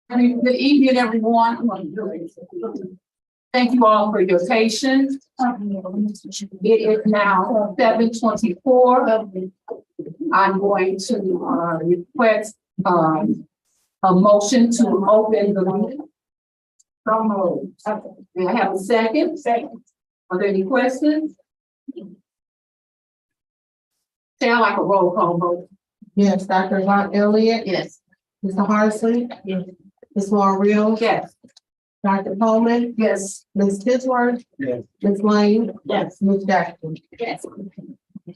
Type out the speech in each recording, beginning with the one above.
Good evening, everyone. Thank you all for your patience. It is now 7:24. I'm going to request a motion to open the meeting. May I have a second? Second. Are there any questions? Sound like a roll call vote. Yes, Dr. Von Elliott. Yes. Mr. Harsley. Yes. Ms. Real. Yes. Dr. Coleman. Yes. Ms. Tisworth. Yes. Ms. Lane. Yes. Ms. Jackson. Yes.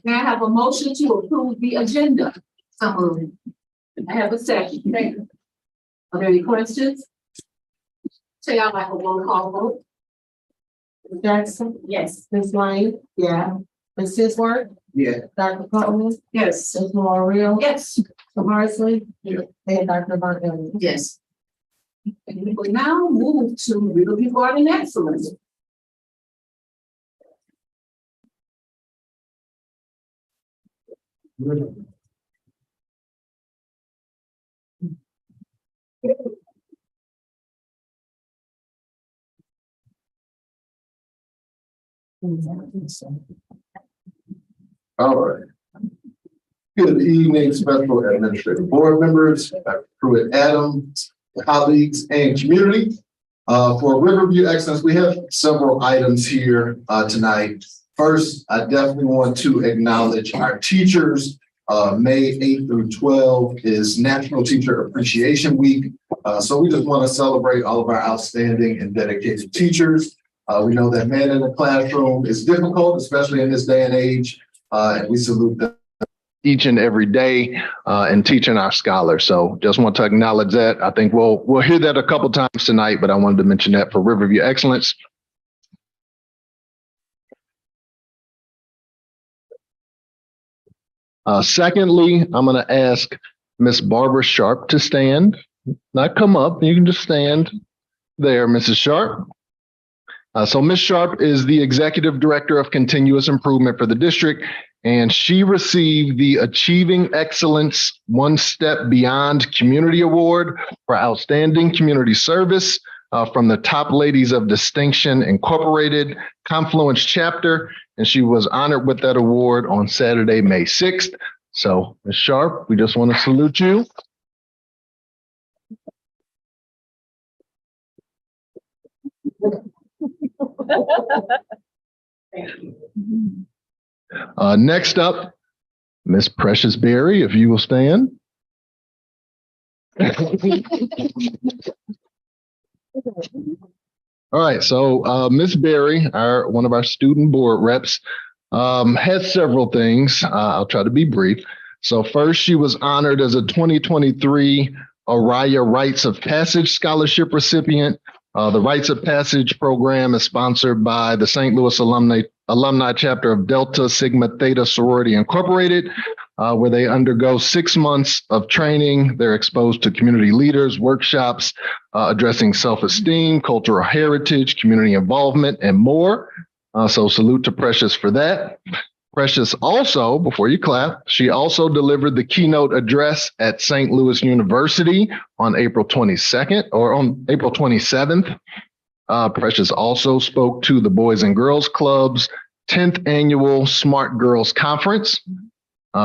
May I have a motion to approve the agenda? I have a second. Second. Are there any questions? Say out like a roll call vote. Ms. Jackson. Yes. Ms. Lane. Yeah. Ms. Tisworth. Yeah. Dr. Coleman. Yes. Ms. Real. Yes. Mr. Harsley. Yeah. And Dr. Von Elliott. Yes. And we will now move to review regarding excellence. All right. Good evening, special administrative board members, Dr. Pruitt Adams, colleagues, and community. For Riverview Excellence, we have several items here tonight. First, I definitely want to acknowledge our teachers. May 8th through 12 is National Teacher Appreciation Week. So we just want to celebrate all of our outstanding and dedicated teachers. We know that man in the classroom is difficult, especially in this day and age, and we salute them each and every day and teaching our scholars. So just want to acknowledge that. I think we'll hear that a couple times tonight, but I wanted to mention that for Riverview Excellence. Secondly, I'm going to ask Miss Barbara Sharp to stand, not come up. You can just stand there, Mrs. Sharp. So Ms. Sharp is the Executive Director of Continuous Improvement for the district, and she received the Achieving Excellence One Step Beyond Community Award for Outstanding Community Service from the Top Ladies of Distinction Incorporated Confluence Chapter, and she was honored with that award on Saturday, May 6th. So Ms. Sharp, we just want to salute you. Next up, Miss Precious Berry, if you will stand. All right, so Miss Berry, one of our student board reps, had several things. I'll try to be brief. So first, she was honored as a 2023 Araya Rites of Passage Scholarship recipient. The Rites of Passage program is sponsored by the St. Louis alumni chapter of Delta Sigma Theta Sorority Incorporated, where they undergo 6 months of training. They're exposed to community leaders, workshops addressing self-esteem, cultural heritage, community involvement, and more. So salute to Precious for that. Precious also, before you clap, she also delivered the keynote address at St. Louis University on April 22nd or on April 27th. Precious also spoke to the Boys and Girls Club's 10th annual Smart Girls Conference.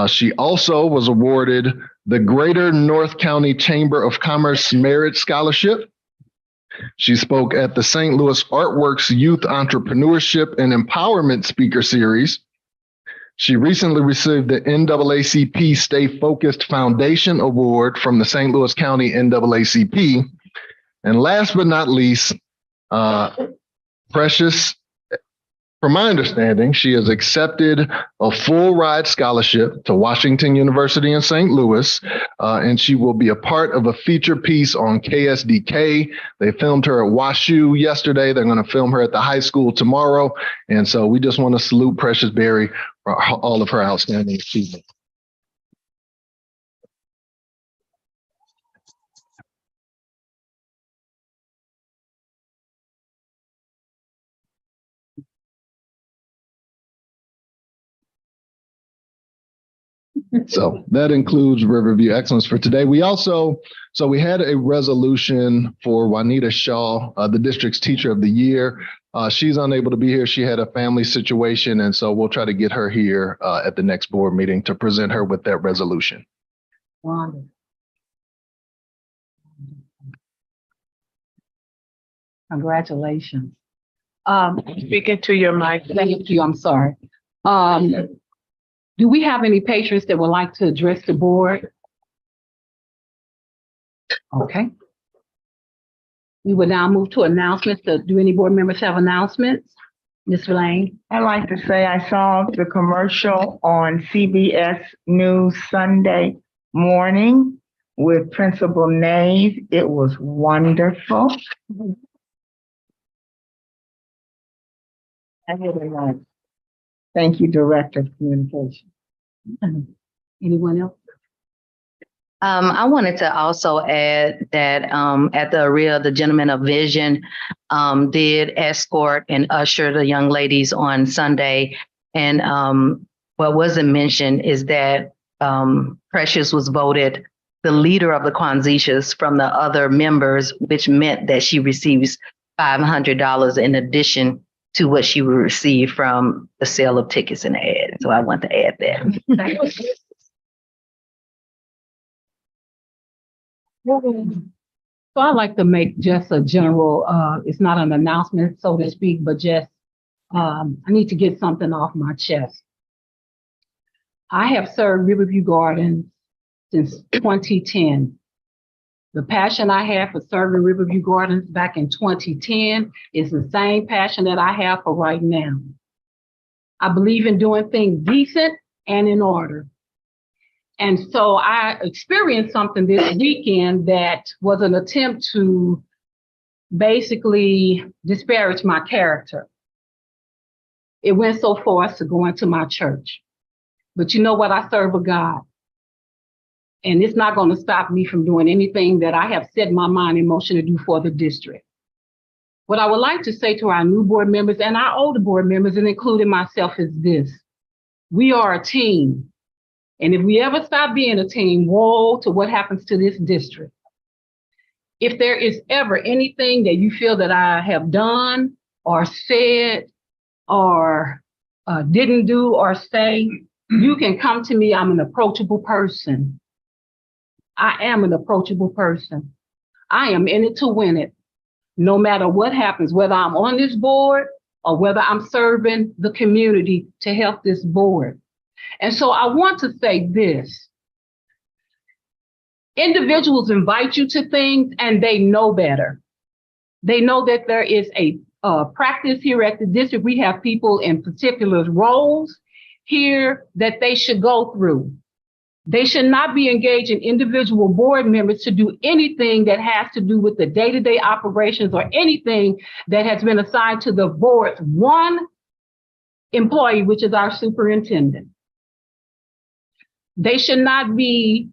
She also was awarded the Greater North County Chamber of Commerce Merit Scholarship. She spoke at the St. Louis Artworks Youth Entrepreneurship and Empowerment Speaker Series. She recently received the NAACP Stay Focused Foundation Award from the St. Louis County NAACP. And last but not least, Precious From my understanding, she has accepted a full ride scholarship to Washington University in St. Louis, and she will be a part of a feature piece on KSDK. They filmed her at WashU yesterday. They're going to film her at the high school tomorrow. And so we just want to salute Precious Berry for all of her outstanding achievement. So that includes Riverview Excellence for today. We had a resolution for Juanita Shaw, the district's teacher of the year. She's unable to be here. She had a family situation. And so we'll try to get her here at the next board meeting to present her with that resolution. Wonderful. Congratulations. Speaking to your mic. Thank you. I'm sorry. Do we have any patrons that would like to address the board? Okay. We will now move to announcements. Do any board members have announcements? Ms. Lane? I'd like to say I saw the commercial on CBS News Sunday morning with Principal Nave. It was wonderful. I really like. Thank you, Director of Communication. Anyone else? I wanted to also add that at the AREA, the Gentlemen of Vision did escort and usher the young ladies on Sunday. And what wasn't mentioned is that Precious was voted the leader of the Kwanzishas from the other members, which meant that she receives $500 in addition to what she would receive from the sale of tickets and ads. So I want to add that. So I'd like to make just a general, it's not an announcement, so to speak, but just, I need to get something off my chest. I have served Riverview Gardens since 2010. The passion I had for serving Riverview Gardens back in 2010 is the same passion that I have for right now. I believe in doing things decent and in order. And so I experienced something this weekend that was an attempt to basically disparage my character. It went so far as to go into my church. But you know what? I serve a God. And it's not going to stop me from doing anything that I have set my mind in motion to do for the district. What I would like to say to our new board members and our older board members, and including myself, is this. We are a team. And if we ever stop being a team, woe to what happens to this district. If there is ever anything that you feel that I have done or said or didn't do or say, you can come to me. I'm an approachable person. I am an approachable person. I am in it to win it. No matter what happens, whether I'm on this board or whether I'm serving the community to help this board. And so I want to say this. Individuals invite you to things and they know better. They know that there is a practice here at the district. We have people in particular roles here that they should go through. They should not be engaging individual board members to do anything that has to do with the day-to-day operations or anything that has been assigned to the board's one employee, which is our superintendent. They should not be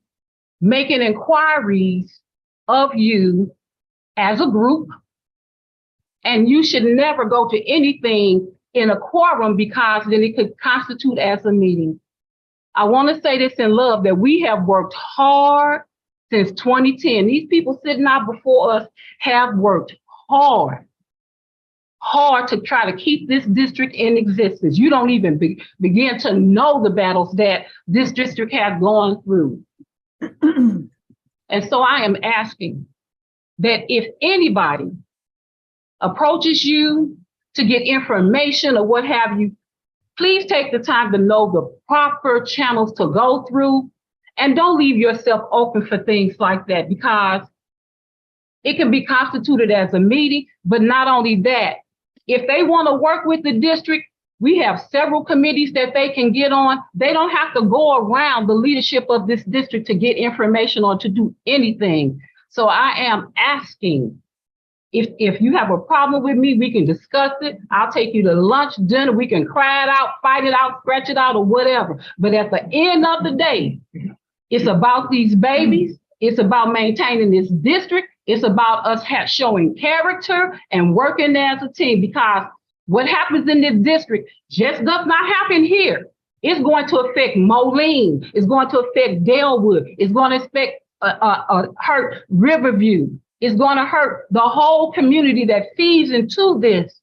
making inquiries of you as a group, and you should never go to anything in a quorum because then it could constitute as a meeting. I want to say this in love that we have worked hard since 2010. These people sitting out before us have worked hard to try to keep this district in existence. You don't even begin to know the battles that this district has gone through. And so I am asking that if anybody approaches you to get information or what have you, please take the time to know the proper channels to go through and don't leave yourself open for things like that because it can be constituted as a meeting, but not only that, if they want to work with the district, We have several committees that they can get on. They don't have to go around the leadership of this district to get information or to do anything. So I am asking, if you have a problem with me, we can discuss it. I'll take you to lunch, dinner. We can cry it out, fight it out, scratch it out, or whatever. But at the end of the day, it's about these babies. It's about maintaining this district. It's about us showing character and working as a team, because what happens in this district just does not happen here. It's going to affect Moline. It's going to affect Dalewood. It's going to affect hurt Riverview. It's going to hurt the whole community that feeds into this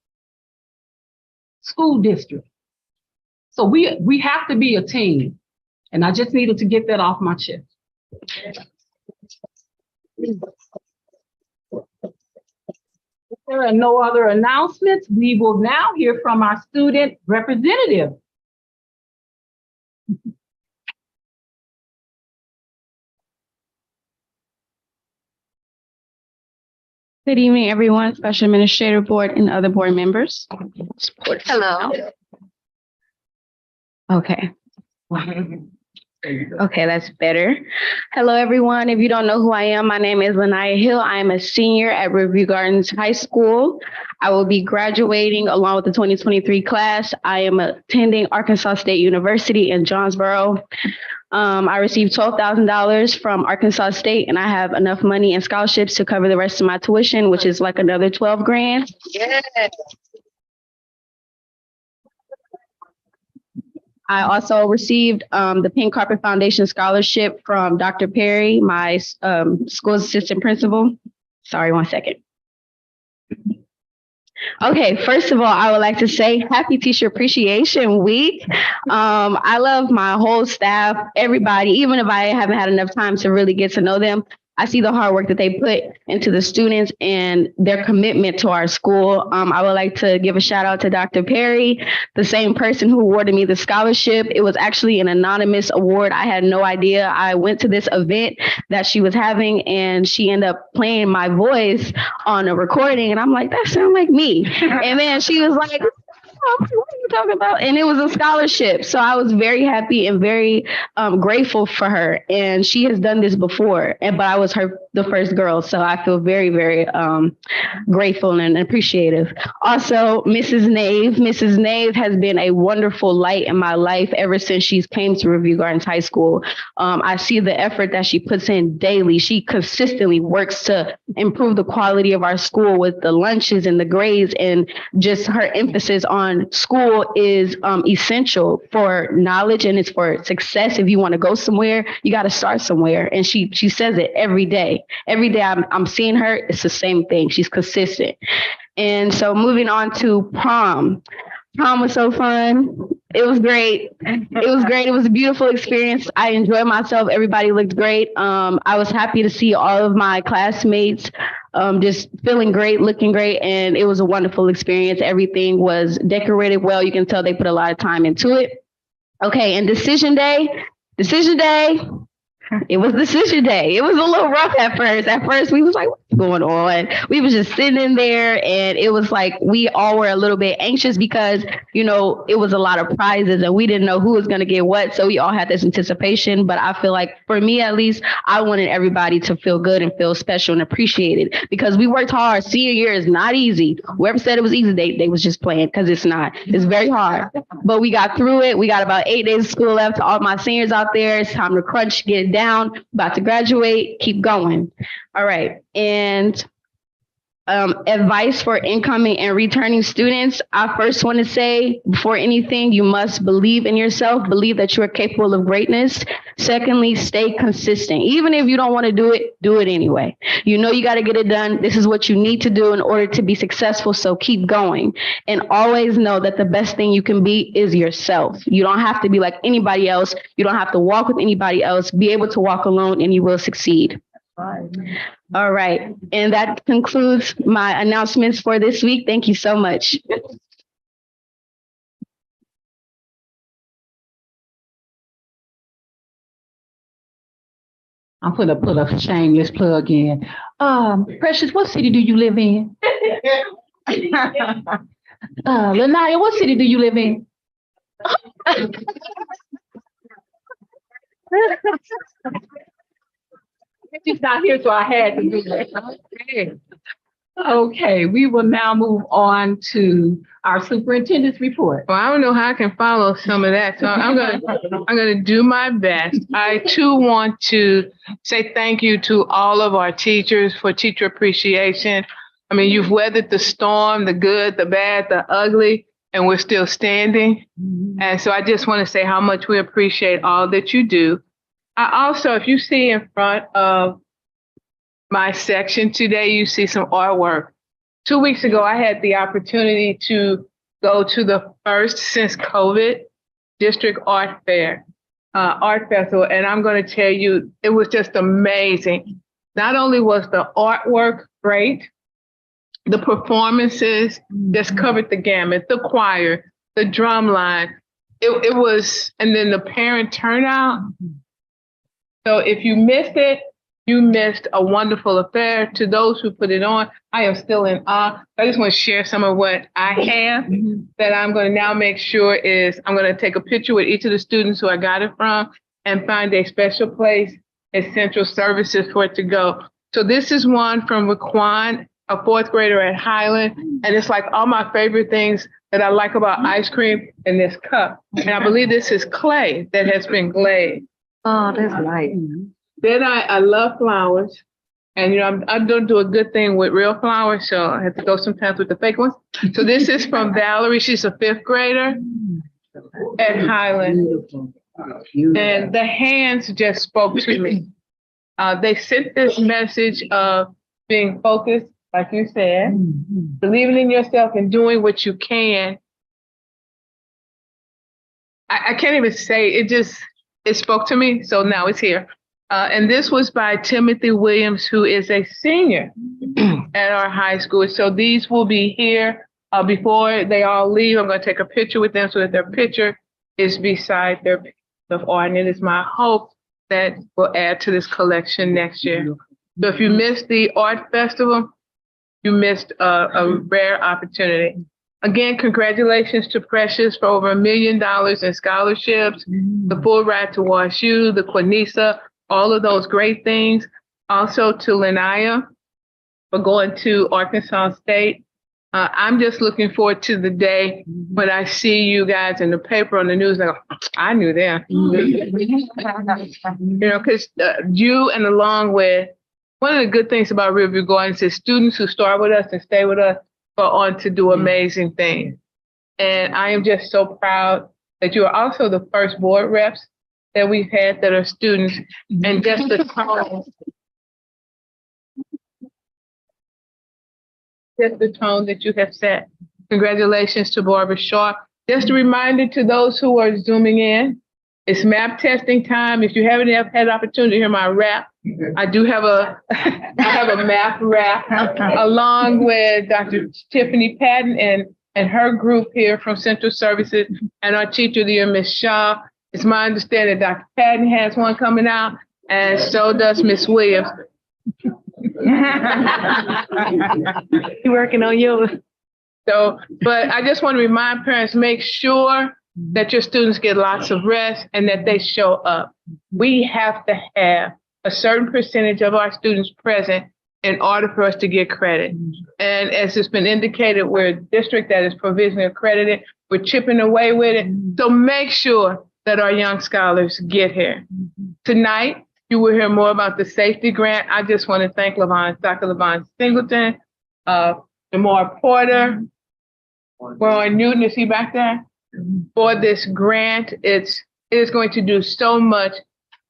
school district. So we have to be a team. And I just needed to get that off my chest. If there are no other announcements, we will now hear from our student representative. Good evening, everyone, Special Administrator Board and other board members. Hello. Okay. Okay, that's better. Hello, everyone. If you don't know who I am, my name is Lanaya Hill. I am a senior at Riverview Gardens High School. I will be graduating along with the 2023 class. I am attending Arkansas State University in Jonesboro. I received $12,000 from Arkansas State, and I have enough money in scholarships to cover the rest of my tuition, which is like another 12 grand. Yeah. I also received the Pink Carpet Foundation Scholarship from Dr. Perry, my school assistant principal. Sorry, one second. Okay, first of all, I would like to say Happy Teacher Appreciation Week. I love my whole staff, everybody, even if I haven't had enough time to really get to know them. I see the hard work that they put into the students and their commitment to our school. I would like to give a shout out to Dr. Perry, the same person who awarded me the scholarship. It was actually an anonymous award. I had no idea. I went to this event that she was having, and she ended up playing my voice on a recording. And I'm like, that sounds like me. And then she was like, what are you talking about? And it was a scholarship. So I was very happy and very grateful for her. And she has done this before, but I was the first girl. So I feel very, very grateful and appreciative. Also, Mrs. Nave. Mrs. Nave has been a wonderful light in my life ever since she's came to Riverview Gardens High School. I see the effort that she puts in daily. She consistently works to improve the quality of our school with the lunches and the grades, and just her emphasis on school is essential for knowledge, and it's for success. If you want to go somewhere, you got to start somewhere. And she says it every day. Every day I'm seeing her, it's the same thing. She's consistent. And so moving on to prom. Prom was so fun. It was great. It was great. It was a beautiful experience. I enjoyed myself. Everybody looked great. I was happy to see all of my classmates just feeling great, looking great. And it was a wonderful experience. Everything was decorated well. You can tell they put a lot of time into it. Okay, and decision day. It was decision day. It was a little rough at first. At first, we was like, what's going on? We was just sitting in there, and it was like we all were a little bit anxious because, you know, it was a lot of prizes and we didn't know who was going to get what. So we all had this anticipation. But I feel like, for me at least, I wanted everybody to feel good and feel special and appreciated, because we worked hard. Senior year is not easy. Whoever said it was easy, they was just playing, because it's not. It's very hard. But we got through it. We got about 8 days of school left. To all my seniors out there, it's time to crunch, get it down. About to graduate, keep going. All right. And advice for incoming and returning students. I first want to say, before anything, you must believe in yourself, believe that you are capable of greatness. Secondly, stay consistent. Even if you don't want to do it anyway. You know you got to get it done. This is what you need to do in order to be successful. So keep going. And always know that the best thing you can be is yourself. You don't have to be like anybody else. You don't have to walk with anybody else. Be able to walk alone, and you will succeed. All right. And that concludes my announcements for this week. Thank you so much. I'm gonna put a shameless plug in. Precious, what city do you live in? Lanaya, what city do you live in? She's not here, so I had to do that. Okay. Okay, we will now move on to our superintendent's report. Well, I don't know how I can follow some of that, so I'm gonna do my best. I too want to say thank you to all of our teachers for teacher appreciation. I mean, you've weathered the storm, the good, the bad, the ugly, and we're still standing. And so I just want to say how much we appreciate all that you do. I also, if you see in front of my section today, you see some artwork. 2 weeks ago, I had the opportunity to go to the first since COVID district art fair, art festival. And I'm going to tell you, it was just amazing. Not only was the artwork great, the performances just covered the gamut, the choir, the drum line. It was, and then the parent turnout. So if you missed it, you missed a wonderful affair. To those who put it on, I am still in awe. I just want to share some of what I have that I'm going to now make sure is I'm going to take a picture with each of the students who I got it from and find a special place at Central Services for it to go. So this is one from Raquan, a fourth grader at Highland. And it's like all my favorite things that I like about ice cream in this cup. And I believe this is clay that has been glazed. Oh, that's nice. Then I love flowers. And, you know, I don't do a good thing with real flowers, so I have to go sometimes with the fake ones. So this is from Valerie. She's a fifth grader at Highland. And the hands just spoke to me. They sent this message of being focused, like you said, believing in yourself and doing what you can. I can't even say it, it spoke to me. So now it's here. And this was by Timothy Williams, who is a senior at our high school. So these will be here before they all leave. I'm going to take a picture with them so that their picture is beside their piece of art. And it is my hope that will add to this collection next year. So if you missed the art festival, you missed a rare opportunity. Again, congratulations to Precious for over $1 million in scholarships, the full ride to WashU, the Quinisa, all of those great things. Also to Lenaya for going to Arkansas State. I'm just looking forward to the day when I see you guys in the paper, on the news, and I go, I knew them. You know, because you and along with, one of the good things about Riverview Gardens is students who start with us and stay with us go on to do amazing things. And I am just so proud that you are also the first board reps that we've had that are students, and just the tone that you have set. Congratulations to Barbara Shaw. Just a reminder to those who are zooming in, it's map testing time. If you haven't had the opportunity to hear my rap, I do have I have a map rap along with Dr. Tiffany Patton and her group here from Central Services and our teacher there, Ms. Shaw. It's my understanding that Dr. Patton has one coming out, and so does Ms. Williams. You working on yours? So, but I just want to remind parents, make sure that your students get lots of rest and that they show up. We have to have a certain percentage of our students present in order for us to get credit. And as it's been indicated, we're a district that is provisionally accredited. We're chipping away with it. So make sure that our young scholars get here. Tonight, you will hear more about the safety grant. I just want to thank Dr. Levon Singleton, Demar Porter, Roy Newton, is he back there? For this grant. It is going to do so much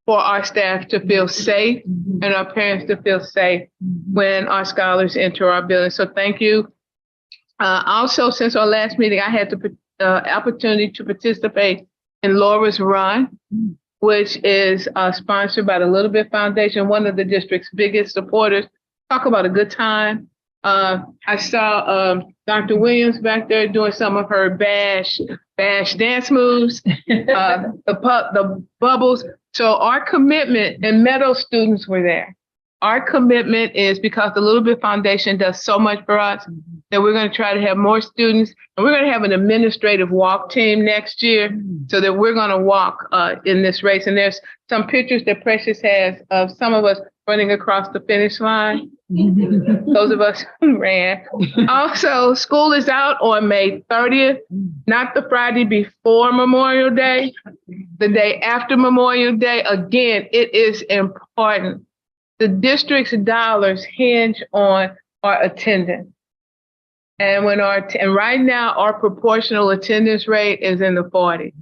for our staff to feel safe and our parents to feel safe when our scholars enter our building. So thank you. Also, since our last meeting, I had the opportunity to participate in Laura's Run, which is sponsored by the Little Bit Foundation, one of the district's biggest supporters. Talk about a good time. I saw Dr. Williams back there doing some of her bash dance moves, the bubbles. So our commitment, and Meadow students were there. our commitment is, because the Little Bit Foundation does so much for us, that we're going to try to have more students, and we're going to have an administrative walk team next year, so that we're going to walk in this race. And there's some pictures that Precious has of some of us running across the finish line. Those of us who ran. Also, school is out on May 30th, not the Friday before Memorial Day, the day after Memorial Day. Again, it is important. The district's dollars hinge on our attendance. And and right now, our proportional attendance rate is in the 40s.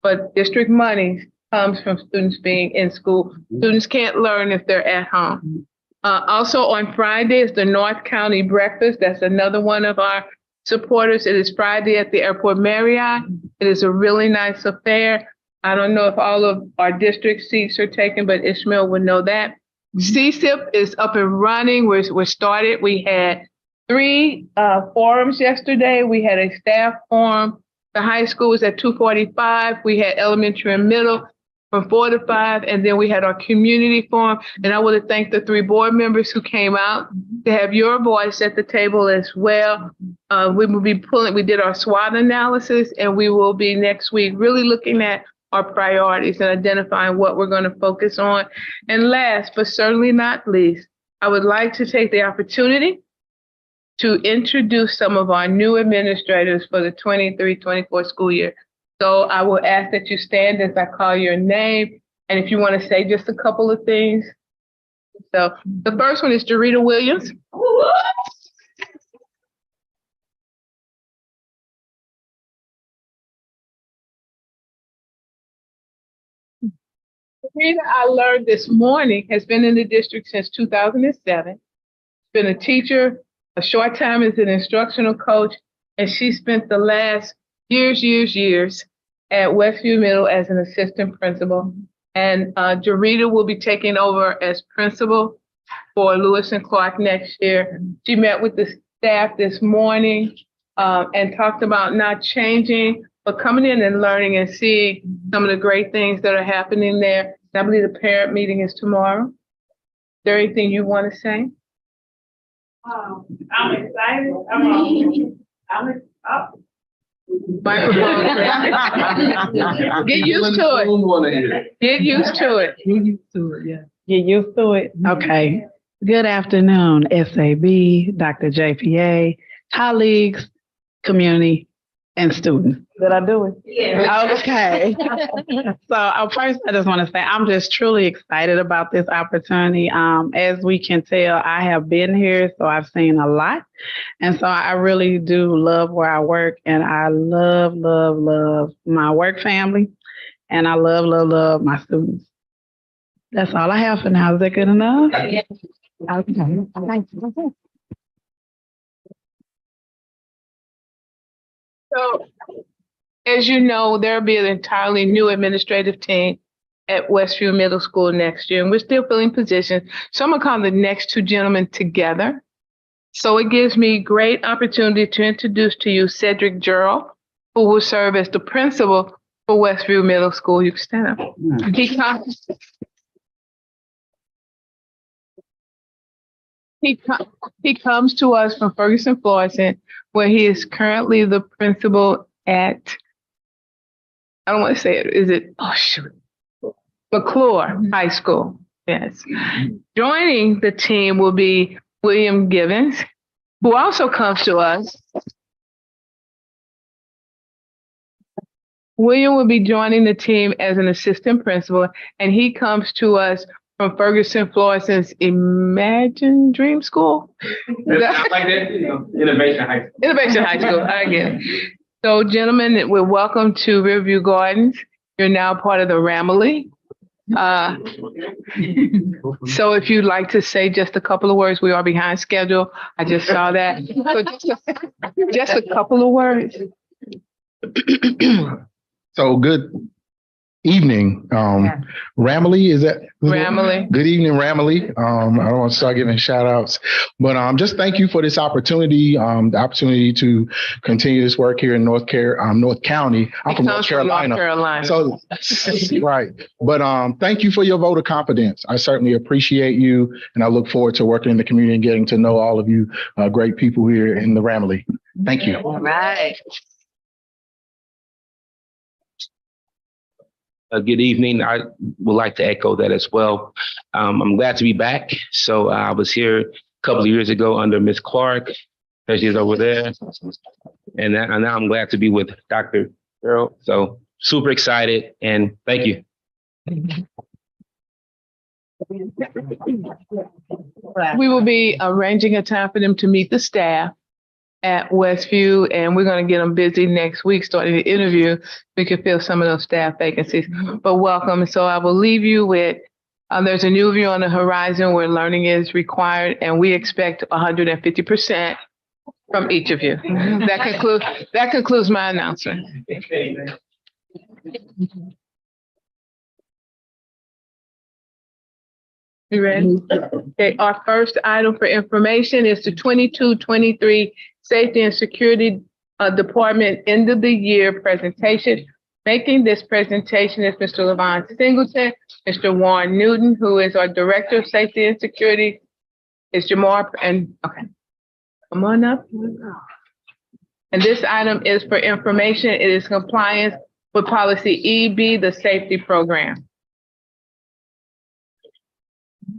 But district money comes from students being in school. Students can't learn if they're at home. Also on Friday is the North County Breakfast. That's another one of our supporters. It is Friday at the Airport Marriott. It is a really nice affair. I don't know if all of our district seats are taken, but Ishmael would know that. CSIP is up and running. We're started. We had 3 forums yesterday. We had a staff forum. The high school was at 2:45. We had elementary and middle from 4 to 5, and then we had our community forum. And I want to thank the 3 board members who came out to have your voice at the table as well. We will be we did our SWOT analysis, and we will be next week really looking at our priorities and identifying what we're going to focus on. And last, but certainly not least, I would like to take the opportunity to introduce some of our new administrators for the 23-24 school year. So I will ask that you stand as I call your name. And if you want to say just a couple of things. So the first one is Jarita Williams. Jarita, I learned this morning, has been in the district since 2007. Been a teacher, a short time as an instructional coach, and she spent the last years at Westview Middle as an assistant principal. And Jarita will be taking over as principal for Lewis and Clark next year. She met with the staff this morning and talked about not changing, but coming in and learning and seeing some of the great things that are happening there. I believe the parent meeting is tomorrow. Is there anything you want to say? I'm excited. Microphone. Get used to it. Get used to it. Get used to it, yeah. Get used to it. Okay. Good afternoon, SAB, Dr. JPA, colleagues, community, and students. Did I do it? Yeah. Okay. So first, I just want to say I'm just truly excited about this opportunity. As we can tell, I have been here, so I've seen a lot. And so I really do love where I work, and I love my work family, and I love my students. That's all I have for now. Is that good enough? Yeah. Okay. Thank you. So, as you know, there'll be an entirely new administrative team at Westview Middle School next year, and we're still filling positions. So I'm gonna call the next 2 gentlemen together. So it gives me great opportunity to introduce to you Cedric Gerald, who will serve as the principal for Westview Middle School. You can stand up. He comes to us from Ferguson, Florissant, where he is currently the principal at, I don't want to say it, is it, McClure High School, yes. Joining the team will be William Givens, who also comes to us. William will be joining the team as an assistant principal, and he comes to us from Ferguson, Florissant's Imagine Dream School. Like that, Innovation High School. Innovation High School, I get it. So gentlemen, we're welcome to Riverview Gardens. You're now part of the Ramily. So if you'd like to say just a couple of words, we are behind schedule. I just saw that. So just a couple of words. So good evening. Ramley, is that? Ramley. Good evening, Ramley. I don't want to start giving shout outs, but just thank you for this opportunity, the opportunity to continue this work here in North County. I'm from North Carolina. So, right. But thank you for your vote of confidence. I certainly appreciate you, and I look forward to working in the community and getting to know all of you great people here in the Ramley. Thank you. All right. Good evening. I would like to echo that as well. I'm glad to be back. So I was here a couple of years ago under Ms. Clark. She's over there. And now I'm glad to be with Dr. Carroll. So super excited and thank you. We will be arranging a time for them to meet the staff at Westview, and we're going to get them busy next week starting the interview. We can fill some of those staff vacancies, but welcome. So I will leave you with, there's a new view on the horizon where learning is required, and we expect 150% from each of you. That concludes my announcement. You ready? Okay, our first item for information is the 22-23 Safety and Security Department End of the Year presentation. Making this presentation is Mr. Levon Singleton, Mr. Warren Newton, who is our Director of Safety and Security, is Jamar, and okay, come on up. And this item is for information. It is compliance with policy EB, the safety program.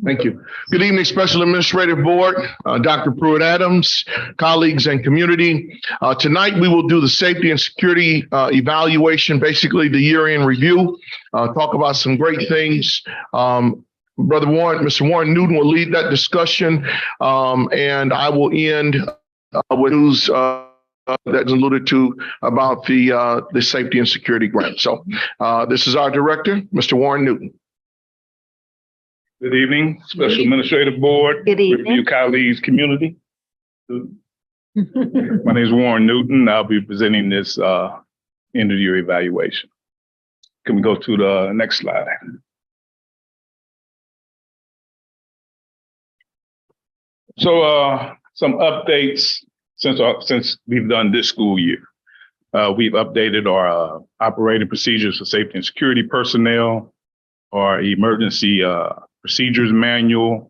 Thank you. Good evening, Special Administrative Board, Dr. Pruitt-Adams, colleagues and community. Tonight, we will do the safety and security evaluation, basically the year-end review, talk about some great things. Mr. Warren Newton will lead that discussion, and I will end with news that's alluded to about the safety and security grant. So this is our director, Mr. Warren Newton. Good evening, Special Administrative Board, Good evening. Review colleagues, community. My name is Warren Newton. I'll be presenting this end of year evaluation. Can we go to the next slide? So some updates since we've done this school year. We've updated our operating procedures for safety and security personnel, our emergency procedures manual.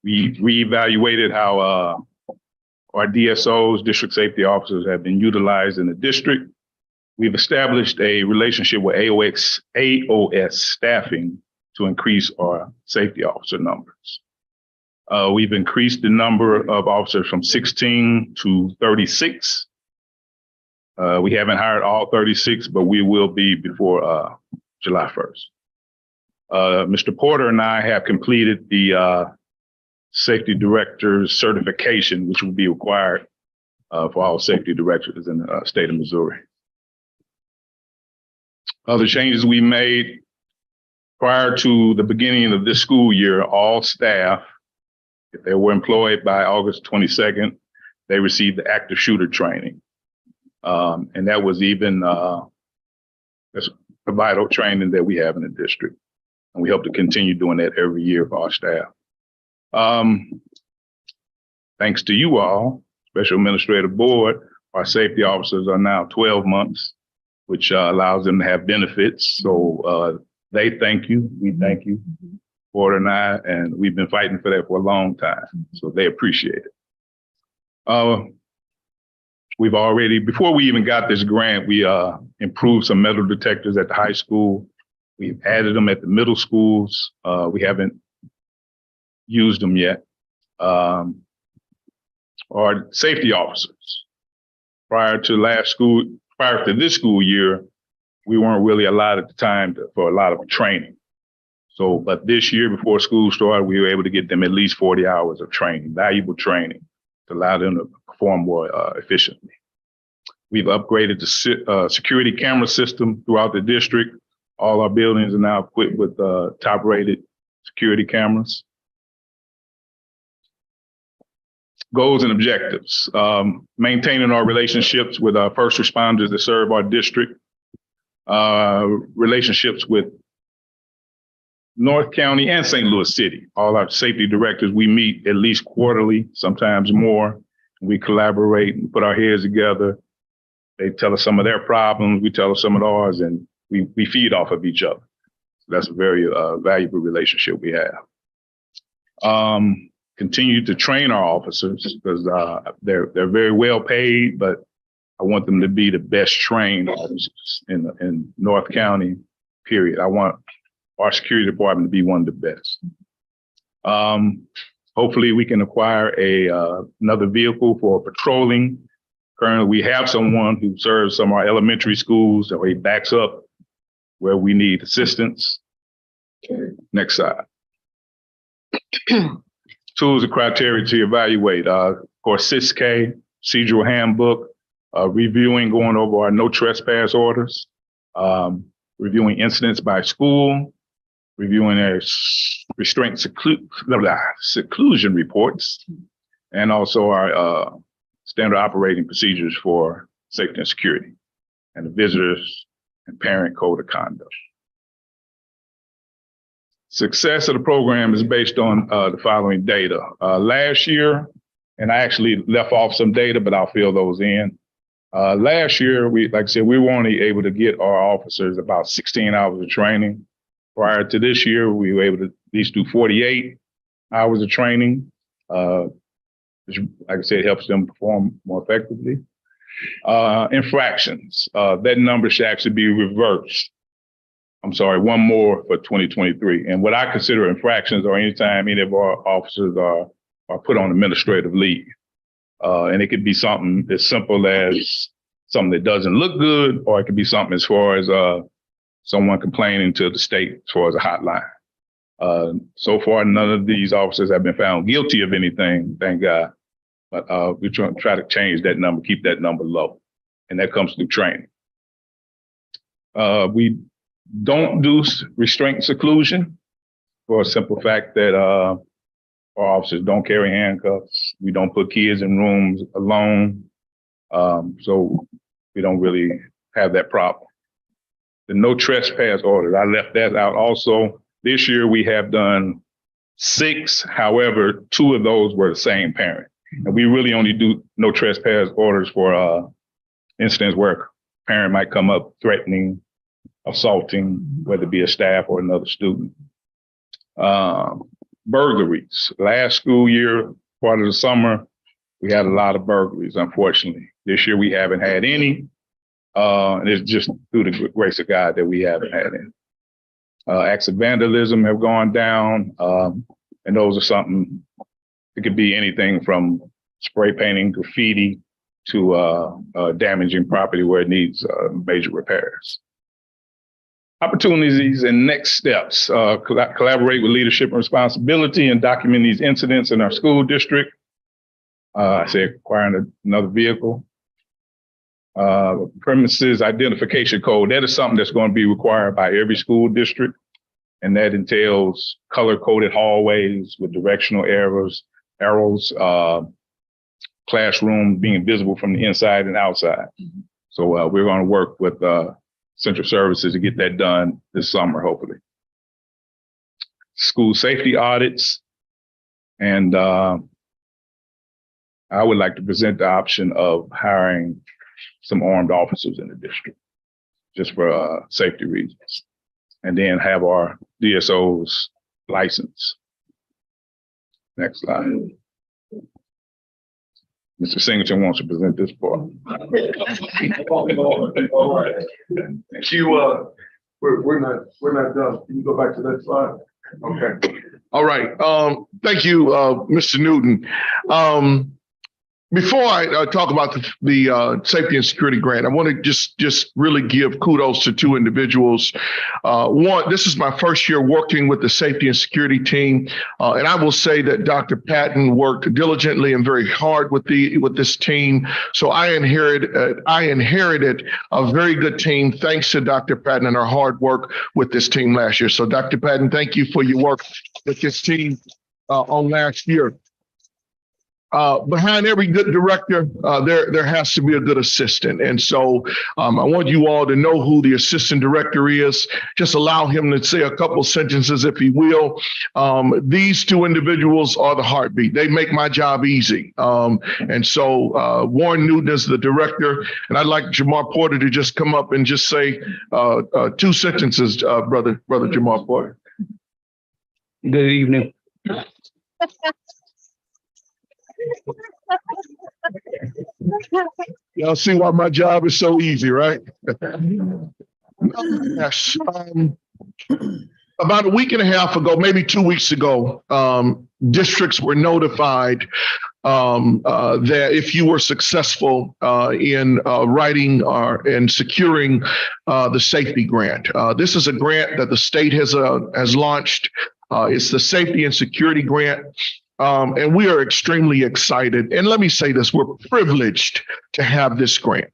We reevaluated how our DSOs, district safety officers, have been utilized in the district. We've established a relationship with AOS staffing to increase our safety officer numbers. We've increased the number of officers from 16 to 36. We haven't hired all 36, but we will be before July 1st. Mr. Porter and I have completed the safety director's certification, which will be required for all safety directors in the state of Missouri. Other changes we made prior to the beginning of this school year, all staff, if they were employed by August 22nd, they received the active shooter training. And that was even that's a vital training that we have in the district. And we hope to continue doing that every year for our staff. Thanks to you all, Special Administrative Board, our safety officers are now 12 months, which allows them to have benefits. So they thank you, we thank you, Porter and I, and we've been fighting for that for a long time. So they appreciate it. We've already, before we even got this grant, we improved some metal detectors at the high school. We've added them at the middle schools. We haven't used them yet. Our safety officers, prior to this school year, we weren't really allowed at the time for a lot of training. So, but this year before school started, we were able to get them at least 40 hours of training, valuable training, to allow them to perform more efficiently. We've upgraded the security camera system throughout the district. All our buildings are now equipped with top-rated security cameras. Goals and objectives. Maintaining our relationships with our first responders that serve our district. relationships with North County and St. Louis City. All our safety directors, we meet at least quarterly, sometimes more. We collaborate and put our heads together. They tell us some of their problems, we tell us some of ours, and we feed off of each other. So that's a very valuable relationship we have. Continue to train our officers because they're very well paid, but I want them to be the best trained officers in North County, period. I want our security department to be one of the best. Hopefully we can acquire another vehicle for patrolling. Currently, we have someone who serves some of our elementary schools, so he backs up where we need assistance. Next slide. Tools and criteria to evaluate. Of course, 6K, procedural handbook, reviewing, going over our no trespass orders, reviewing incidents by school, reviewing their restraint seclusion reports, and also our standard operating procedures for safety and security, and the visitors and parent code of conduct. Success of the program is based on the following data. Last year, and I actually left off some data, but I'll fill those in. Last year, like I said, we were only able to get our officers about 16 hours of training. Prior to this year, we were able to at least do 48 hours of training, which, like I said, helps them perform more effectively. Infractions, that number should actually be reversed. I'm sorry, one more for 2023. And what I consider infractions are anytime any of our officers are put on administrative leave. And it could be something as simple as something that doesn't look good, or it could be something as far as someone complaining to the state as far as a hotline. So far, none of these officers have been found guilty of anything, thank God. But we're trying to try to change that number, keep that number low. And that comes through training. We don't do restraint seclusion for a simple fact that our officers don't carry handcuffs. We don't put kids in rooms alone. So we don't really have that problem. The no trespass orders, I left that out also. This year we have done 6, however, 2 of those were the same parent. And we really only do no trespass orders for incidents where a parent might come up threatening, assaulting, whether it be a staff or another student. Burglaries. Last school year, part of the summer, we had a lot of burglaries, unfortunately. This year we haven't had any. And it's just through the grace of God that we haven't had any. Acts of vandalism have gone down. And those are something, it could be anything from spray painting, graffiti, to damaging property where it needs major repairs. Opportunities and next steps, collaborate with leadership and responsibility and document these incidents in our school district. I say acquiring another vehicle. Premises identification code, that is something that's going to be required by every school district. And that entails color-coded hallways with directional arrows, classroom being visible from the inside and outside. So we're going to work with Central Services to get that done this summer, hopefully. School safety audits. And I would like to present the option of hiring some armed officers in the district, just for safety reasons. And then have our DSOs licensed. Next slide. Mr. Singleton wants to present this part. All right. Thank you. We're not done. Can you go back to that slide? Okay. All right. Thank you, Mr. Newton. Before I talk about the safety and security grant, I want to just really give kudos to 2 individuals. One, this is my first year working with the safety and security team, and I will say that Dr. Patton worked diligently and very hard with this team. So I inherited a very good team thanks to Dr. Patton and her hard work with this team last year. So Dr. Patton, thank you for your work with this team on last year. behind every good director, there has to be a good assistant. And so I want you all to know who the assistant director is. Just allow him to say a couple sentences, if he will. These two individuals are the heartbeat. They make my job easy. And so Warren Newton is the director, and I'd like Jamar Porter to just come up and just say 2 sentences, brother Jamar Porter. Good evening. Y'all see why my job is so easy, right? Yes. About a week and a half ago, maybe 2 weeks ago, districts were notified that if you were successful in writing and securing the safety grant. This is a grant that the state has launched. It's the Safety and Security Grant. And we are extremely excited. And let me say this, we're privileged to have this grant.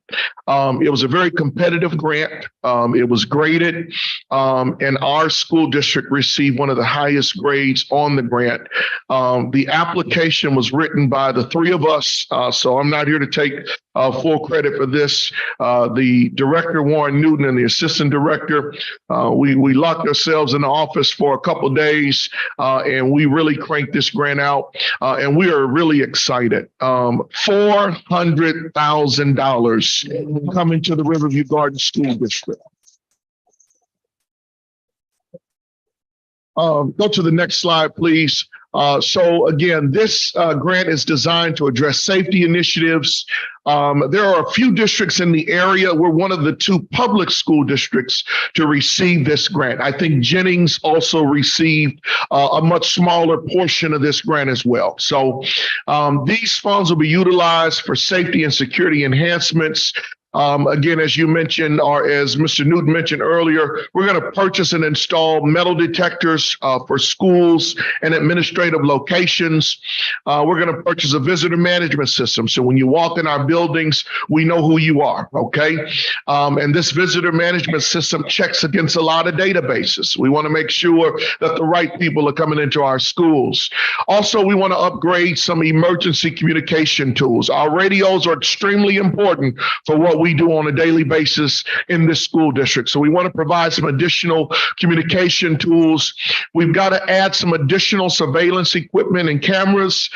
It was a very competitive grant. It was graded, and our school district received one of the highest grades on the grant. The application was written by the 3 of us, so I'm not here to take full credit for this. The director, Warren Newton, and the assistant director, we locked ourselves in the office for a couple of days, and we really cranked this grant out. And we are really excited. $400,000 coming to the Riverview Garden School District. Go to the next slide, please. So again, this grant is designed to address safety initiatives. There are a few districts in the area. We're one of the 2 public school districts to receive this grant. I think Jennings also received a much smaller portion of this grant as well. So these funds will be utilized for safety and security enhancements. Again, as you mentioned, or as Mr. Newton mentioned earlier, we're going to purchase and install metal detectors for schools and administrative locations. We're going to purchase a visitor management system. So when you walk in our buildings, we know who you are, okay? And this visitor management system checks against a lot of databases. We want to make sure that the right people are coming into our schools. Also, we want to upgrade some emergency communication tools. Our radios are extremely important for what we do on a daily basis in this school district. So we want to provide some additional communication tools. We've got to add some additional surveillance equipment and cameras.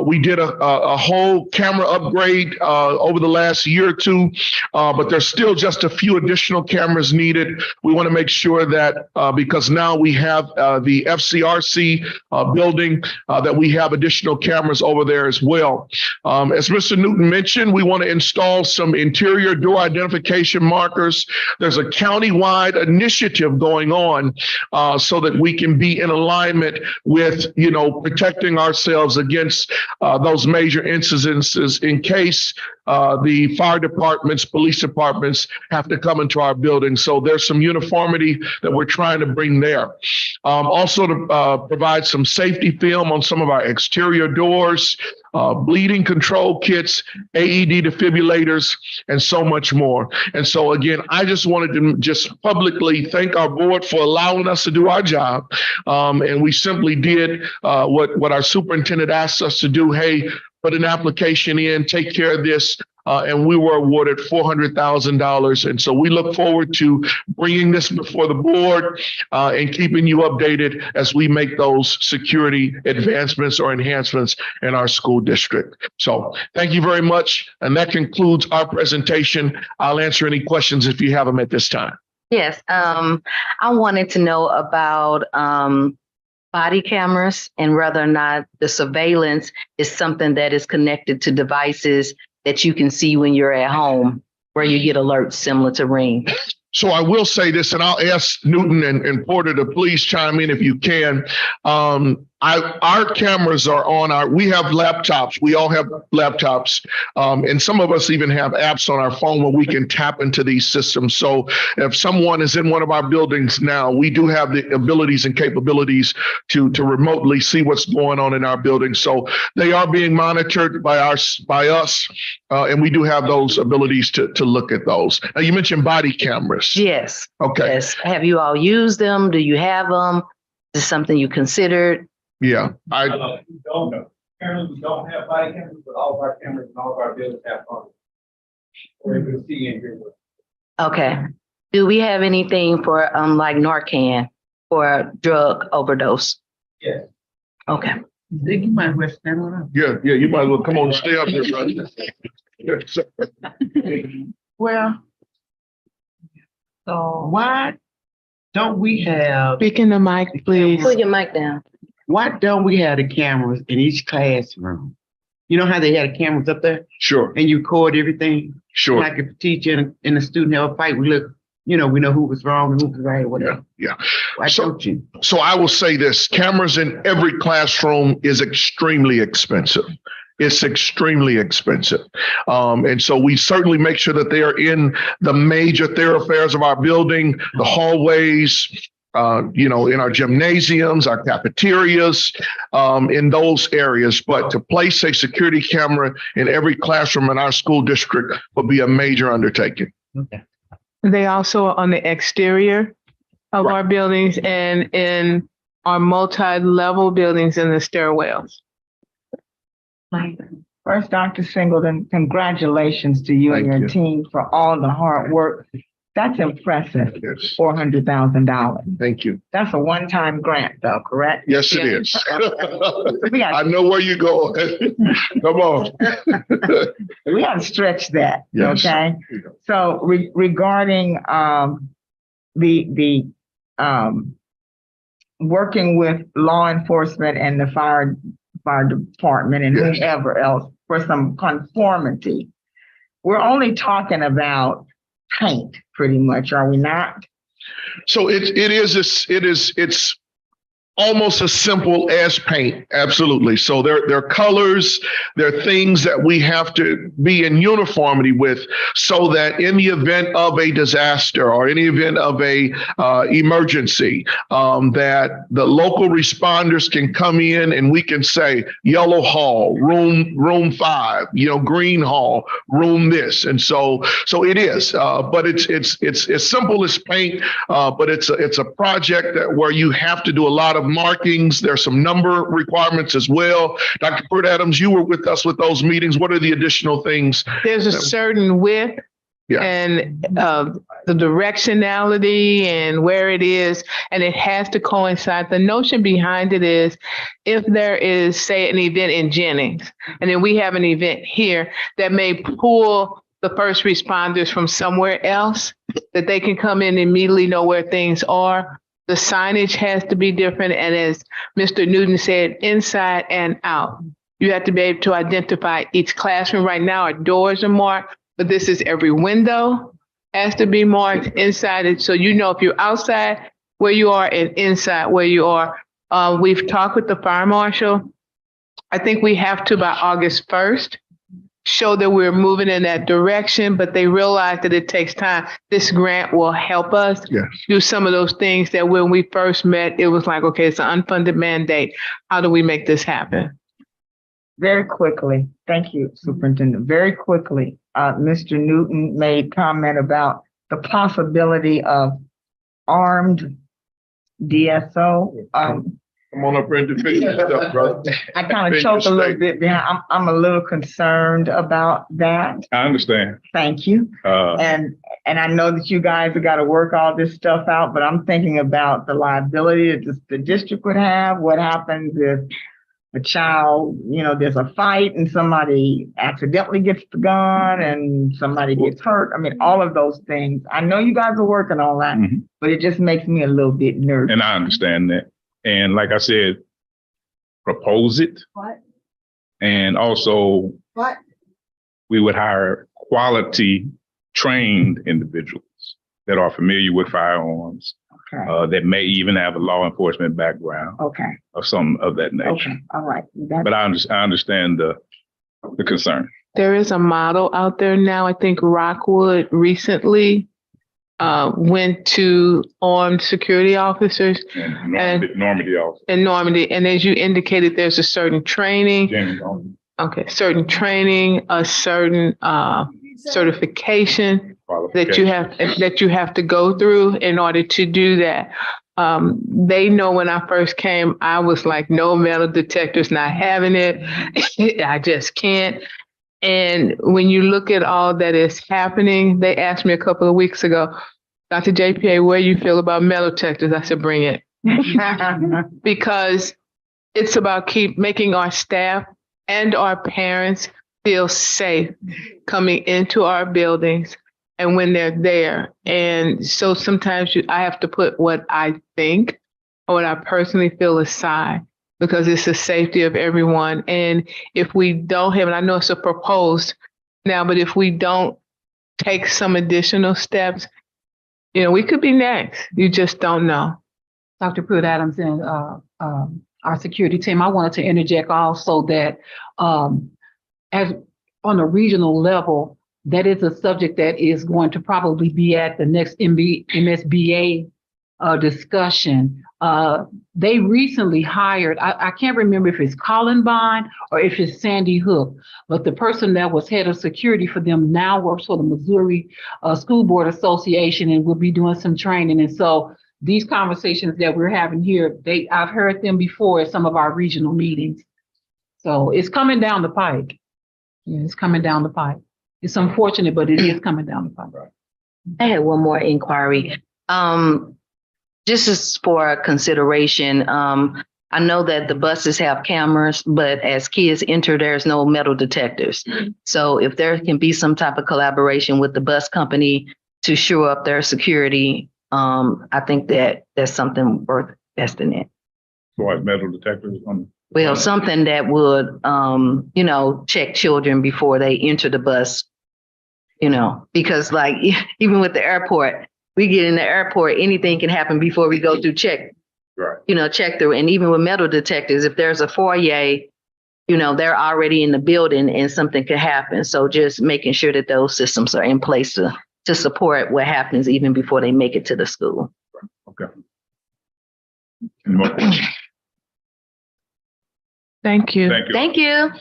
We did a whole camera upgrade over the last year or 2, but there's still just a few additional cameras needed. We want to make sure that because now we have the FCRC building, that we have additional cameras over there as well. As Mr. Newton mentioned, we want to install some interior door identification markers. There's a countywide initiative going on so that we can be in alignment with, protecting ourselves against those major incidences in case the fire departments, police departments have to come into our building. So there's some uniformity that we're trying to bring there. Also to provide some safety film on some of our exterior doors, bleeding control kits, AED defibrillators, and so much more. And so again, I just wanted to just publicly thank our board for allowing us to do our job. And we simply did what our superintendent asked us to do. Hey, put an application in, take care of this. And we were awarded $400,000. And so we look forward to bringing this before the board and keeping you updated as we make those security advancements or enhancements in our school district. So thank you very much. And that concludes our presentation. I'll answer any questions if you have them at this time. Yes, I wanted to know about body cameras and whether or not the surveillance is something that is connected to devices that you can see when you're at home, where you get alerts similar to Ring. So I will say this, and I'll ask Newton and Porter to please chime in if you can. Our cameras are on we have laptops. We all have laptops. And some of us even have apps on our phone where we can tap into these systems. So if someone is in one of our buildings now, we do have the abilities and capabilities to remotely see what's going on in our building. So they are being monitored by us, and we do have those abilities to look at those. Now, you mentioned body cameras. Yes. Okay. Yes. Have you all used them? Do you have them? Is this something you considered? Yeah, cameras, we don't have body cameras, but all of our cameras and all of our buildings have phones. We're able to see and hear what. Okay. Do we have anything for like Narcan for drug overdose? Yes. Okay. Think you might wish that one up. Yeah, you might as well come on and stay up here, brother. Yes, sir. Well, so why don't we have, Speak in the mic, please. Put your mic down. why don't we have the cameras in each classroom? You know how they had the cameras up there Sure, and you record everything? sure. Like if a teacher and a student have a fight, we look, we know who was wrong and who was right or whatever. Yeah. Why don't you? So I will say this, cameras in every classroom is extremely expensive. It's extremely expensive. And so we certainly make sure that they are in the major thoroughfares of our building, the hallways, in our gymnasiums, our cafeterias, in those areas. But to place a security camera in every classroom in our school district would be a major undertaking. Okay. They also are on the exterior of our buildings and in our multi-level buildings in the stairwells. First, Dr. Singleton, congratulations to you and Thank your you. team for all the hard work. That's impressive, Yes. $400,000. Thank you. That's a one-time grant though, correct? Yes, it is. We got I know where you're going. Come on. we got to stretch that, Yes. okay? So regarding the working with law enforcement and the fire department and Yes. whoever else for some conformity, we're only talking about paint, pretty much, are we not? So it's almost as simple as paint. Absolutely. So there are colors, there are things that we have to be in uniformity with so that in the event of a disaster or any event of a emergency, that the local responders can come in and we can say yellow hall, room 5, green hall, room this. And so it is, but it's as simple as paint, but it's a project where you have to do a lot of markings. There's some number requirements as well. Dr. Kurt Adams, you were with us with those meetings. What are the additional things? There's a certain width Yeah. and the directionality and where it is, and it has to coincide. The notion behind it is if there is, say, an event in Jennings, and then we have an event here that may pull the first responders from somewhere else, that they can come in and immediately know where things are. The signage has to be different. And as Mr. Newton said, inside and out. You have to be able to identify each classroom. Right now, our doors are marked, but this is every window has to be marked inside it. So you know if you're outside where you are and inside where you are. We've talked with the fire marshal. I think we have to by August 1st. Show that we're moving in that direction, but they realize that it takes time. This grant will help us do some of those things that when we first met, it was like, okay, it's an unfunded mandate. How do we make this happen? Very quickly, thank you, Superintendent. Very quickly, Mr. Newton made comment about the possibility of armed DSO. Come on up here and defend yourself, brother. I kind of choked a little bit behind. I'm a little concerned about that. I understand. Thank you. And I know that you guys have got to work all this stuff out, but I'm thinking about the liability that the district would have. What happens if a child, there's a fight and somebody accidentally gets the gun and somebody gets hurt? I mean, all of those things. I know you guys are working on that, but it just makes me a little bit nervous. And I understand that. And like I said, propose it. What? And also, What? we would hire quality trained individuals that are familiar with firearms, that may even have a law enforcement background. Okay. Or some of that nature. Okay. All right. But I understand the concern. There is a model out there now. I think Rockwood recently went to armed security officers And Normandy also. in Normandy. And as you indicated, there's a certain training. Okay, certain training, a certain certification that you have to go through in order to do that. They know when I first came, I was like, no metal detectors, not having it. I just can't. And when you look at all that is happening, they asked me a couple of weeks ago, Dr. JPA, where you feel about metal detectors? I said, bring it. Because it's about keep making our staff and our parents feel safe coming into our buildings and when they're there. And so sometimes I have to put what I think or what I personally feel aside because it's the safety of everyone. And if we don't have, and I know it's a proposed now, but if we don't take some additional steps, we could be next. You just don't know. Dr. Pruitt Adams and our security team, I wanted to interject also that as on a regional level, that is a subject that is going to probably be at the next MSBA discussion. They recently hired, I can't remember if it's Colin Bond or if it's Sandy Hook, but the person that was head of security for them now works for the Missouri School Board Association and will be doing some training. And so these conversations that we're having here, I've heard them before at some of our regional meetings. So it's coming down the pike. Yeah, it's coming down the pipe. It's unfortunate, but it is coming down the pipe. I had one more inquiry. Just as for consideration, I know that the buses have cameras, but as kids enter, there's no metal detectors. So if there can be some type of collaboration with the bus company to shore up their security, I think that that's something worth investing in. So like metal detectors on. Well, something that would, check children before they enter the bus, because like even with the airport, we get in the airport, anything can happen before we go through check, right. Check through. And even with metal detectors, if there's a foyer, they're already in the building and something could happen. So just making sure that those systems are in place to support what happens even before they make it to the school. Okay. Any more questions? Thank you. Thank you. Thank you.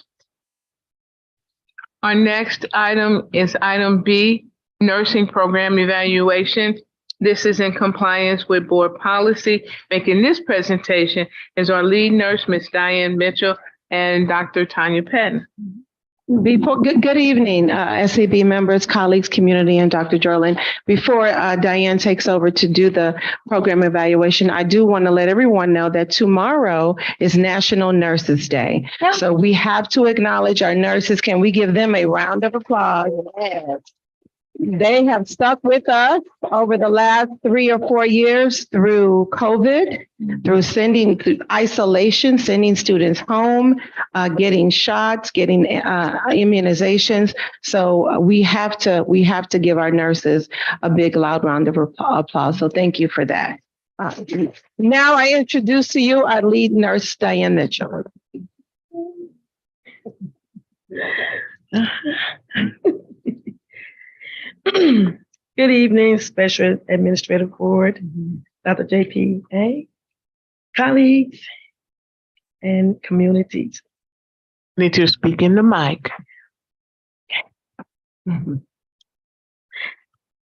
Our next item is item B, nursing program evaluation. This is in compliance with board policy. Making this presentation is our lead nurse, Ms. Diane Mitchell, and Dr. Tanya Patton. Good evening, SAB members, colleagues, community, and Dr. Jorlin. Before Diane takes over to do the program evaluation, I do want to let everyone know that tomorrow is National Nurses Day. Yeah. So we have to acknowledge our nurses. Can we give them a round of applause? Yes. They have stuck with us over the last 3 or 4 years through COVID, through isolation, sending students home, getting shots, getting immunizations. So we have to give our nurses a big, loud round of applause. So thank you for that. Now I introduce to you our lead nurse, Diane Mitchell. Good evening, Special Administrative Board, Dr. JPA, colleagues, and communities. Need to speak in the mic.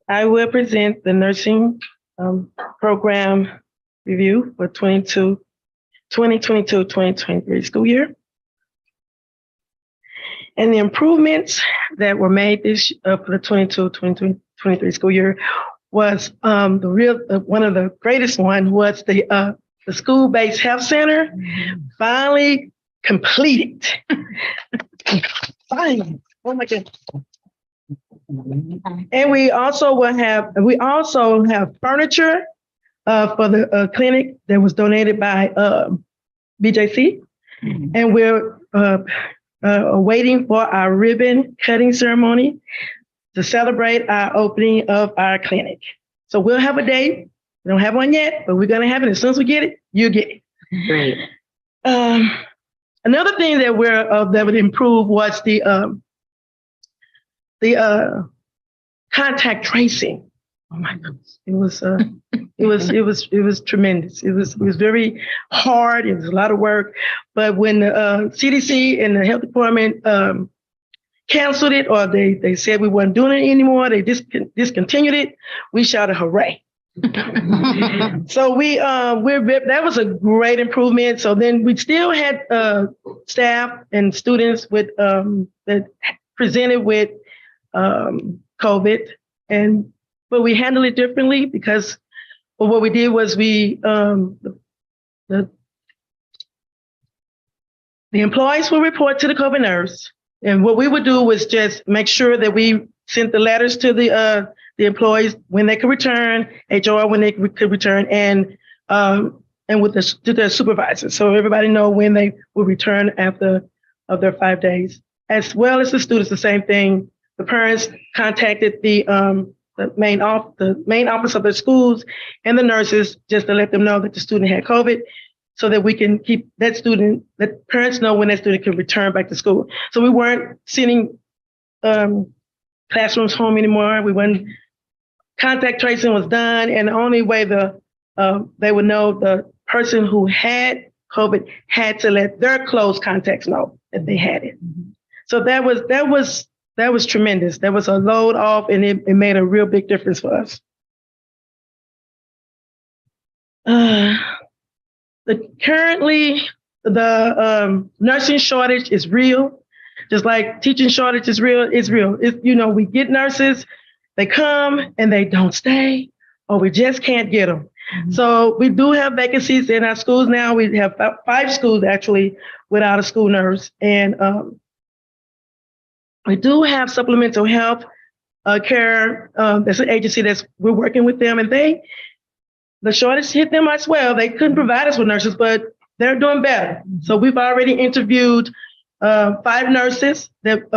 I will present the nursing program review for 2022-2023 school year. And the improvements that were made this for the 22-23 school year was one of the greatest one was the school-based health center finally completed. Finally, oh my goodness. And we also have furniture for the clinic that was donated by BJC, and we're waiting for our ribbon cutting ceremony to celebrate our opening of our clinic. So we'll have a date. We don't have one yet, but we're going to have it. As soon as we get it, you get it. Great. Another thing that that would improve was the contact tracing. Oh my goodness, it was tremendous. It was very hard. It was a lot of work. But when the CDC and the health department canceled it, or they said we weren't doing it anymore, they discontinued it, we shouted hooray. So that was a great improvement. So then we still had staff and students with that presented with COVID, but we handled it differently because what we did was the employees will report to the COVID nurse, and what we would do was just make sure that we sent the letters to the employees when they could return, HR when they could return, and to their supervisors, so everybody know when they will return after of their 5 days, as well as the students. The same thing. The parents contacted the main office of their schools and the nurses just to let them know that the student had COVID, so that we can keep that parents know when that student can return back to school. So we weren't sending classrooms home anymore. Contact tracing was done, and the only way they would know the person who had COVID had to let their close contacts know that they had it. So that was tremendous. That was a load off, and it made a real big difference for us. Currently, the nursing shortage is real, just like teaching shortage is real. It's real. We get nurses, they come and they don't stay, or we just can't get them. So we do have vacancies in our schools now. We have 5 schools actually without a school nurse, and we do have supplemental health care. That's an agency we're working with them, and the shortage hit them as well. They couldn't provide us with nurses, but they're doing better. So we've already interviewed 5 nurses that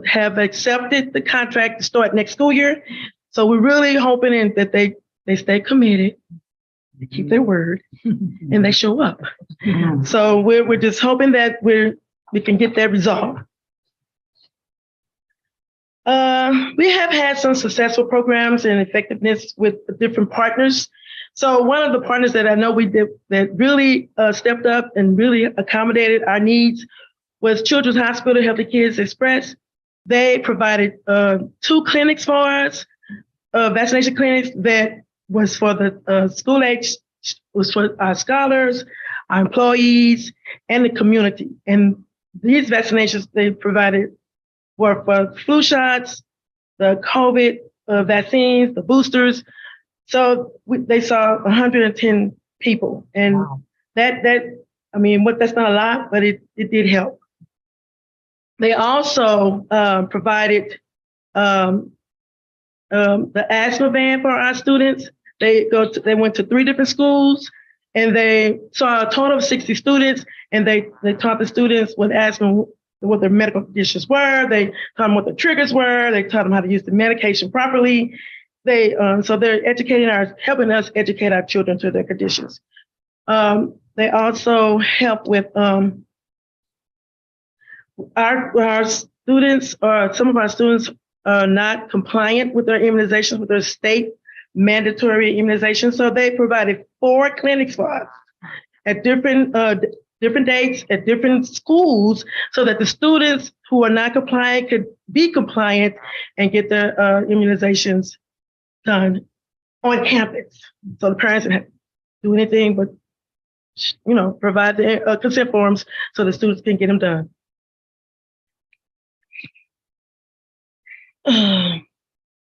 have accepted the contract to start next school year. So we're really hoping that they stay committed, they keep their word, and they show up. So we're just hoping that we can get that resolved. We have had some successful programs and effectiveness with different partners. So one of the partners that I know we did that really stepped up and really accommodated our needs was Children's Hospital Healthy Kids Express. They provided 2 clinics for us, vaccination clinics that was for the school age, was for our scholars, our employees, and the community. And these vaccinations they provided were for flu shots, the COVID vaccines, the boosters. So they saw 110 people, and that's not a lot, but it did help. They also provided the asthma van for our students. They went to 3 different schools, and they saw a total of 60 students, and they taught the students what asthma, what their medical conditions were. They taught them what the triggers were. They taught them how to use the medication properly. So they're helping us educate our children to their conditions. They also help with our students, some of our students are not compliant with their immunizations, with their state mandatory immunizations. So they provided 4 clinics for us at different dates at different schools, so that the students who are not compliant could be compliant and get their immunizations done on campus. So the parents didn't have to do anything but, provide the consent forms so the students can get them done.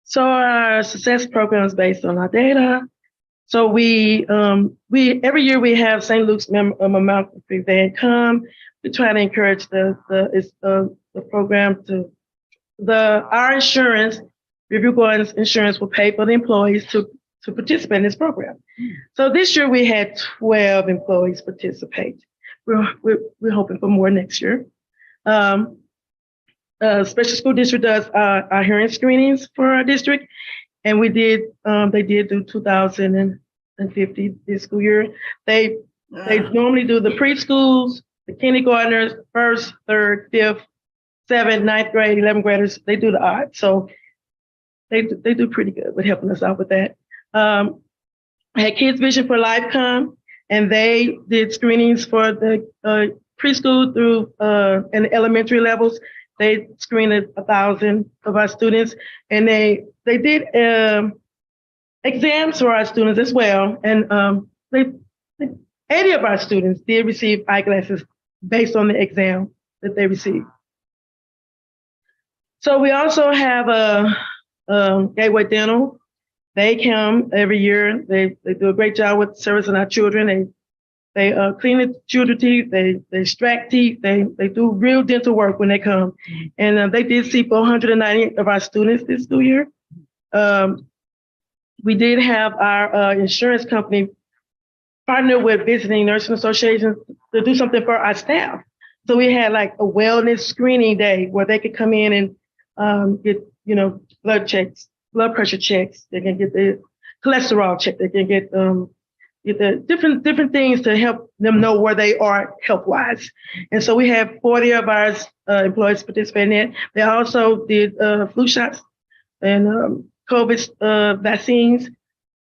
So our success program is based on our data. So we every year we have St. Luke's mammography van come. We try to encourage the program to our insurance. Review Gordon's insurance will pay for the employees to participate in this program. So this year we had 12 employees participate. We're hoping for more next year. Special school district does our hearing screenings for our district, and they did do 2,050 this school year. They normally do the preschools, the kindergartners, 1st, 3rd, 5th, 7th, 9th grade, 11th graders. They do the odd, so they do pretty good with helping us out with that. I had Kids Vision for Life come, and they did screenings for the preschool through and the elementary levels. They screened 1,000 of our students, and they did exams for our students as well. And 80 of our students did receive eyeglasses based on the exam that they received. So we also have Gateway Dental. They come every year. They do a great job with servicing our children. They clean the children's teeth. They extract teeth. They do real dental work when they come. And they did see 490 of our students this school year. We did have our insurance company partner with visiting nursing associations to do something for our staff. So we had like a wellness screening day where they could come in and get, blood checks, blood pressure checks. They can get the cholesterol check. They can get the different things to help them know where they are health-wise. And so we have 40 of our employees participating in it. They also did flu shots and COVID vaccines.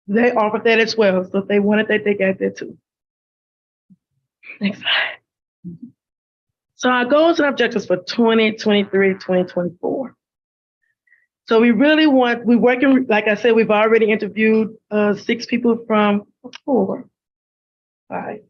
They offered that as well. So if they wanted that, they got that too. Next slide. So our goals and objectives for 2023, 2024. So we're working, like I said, we've already interviewed 6 people from 4, 5.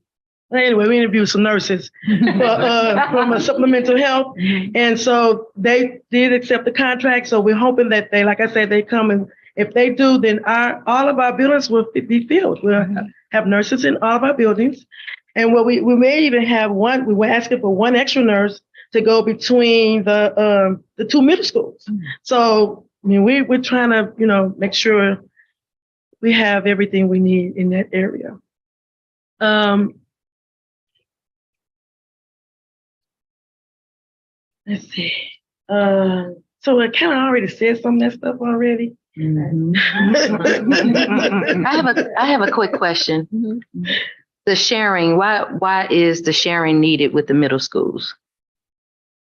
Anyway, we interviewed some nurses from supplemental health. And so they did accept the contract. So we're hoping that they, like I said, they come, and if they do, then all of our buildings will be filled. We'll have nurses in all of our buildings. And we may even have one, we were asking for one extra nurse to go between the 2 middle schools. So, we're trying to, make sure we have everything we need in that area. Let's see. So I kind of already said some of that stuff already. I have a quick question. The sharing, why is the sharing needed with the middle schools?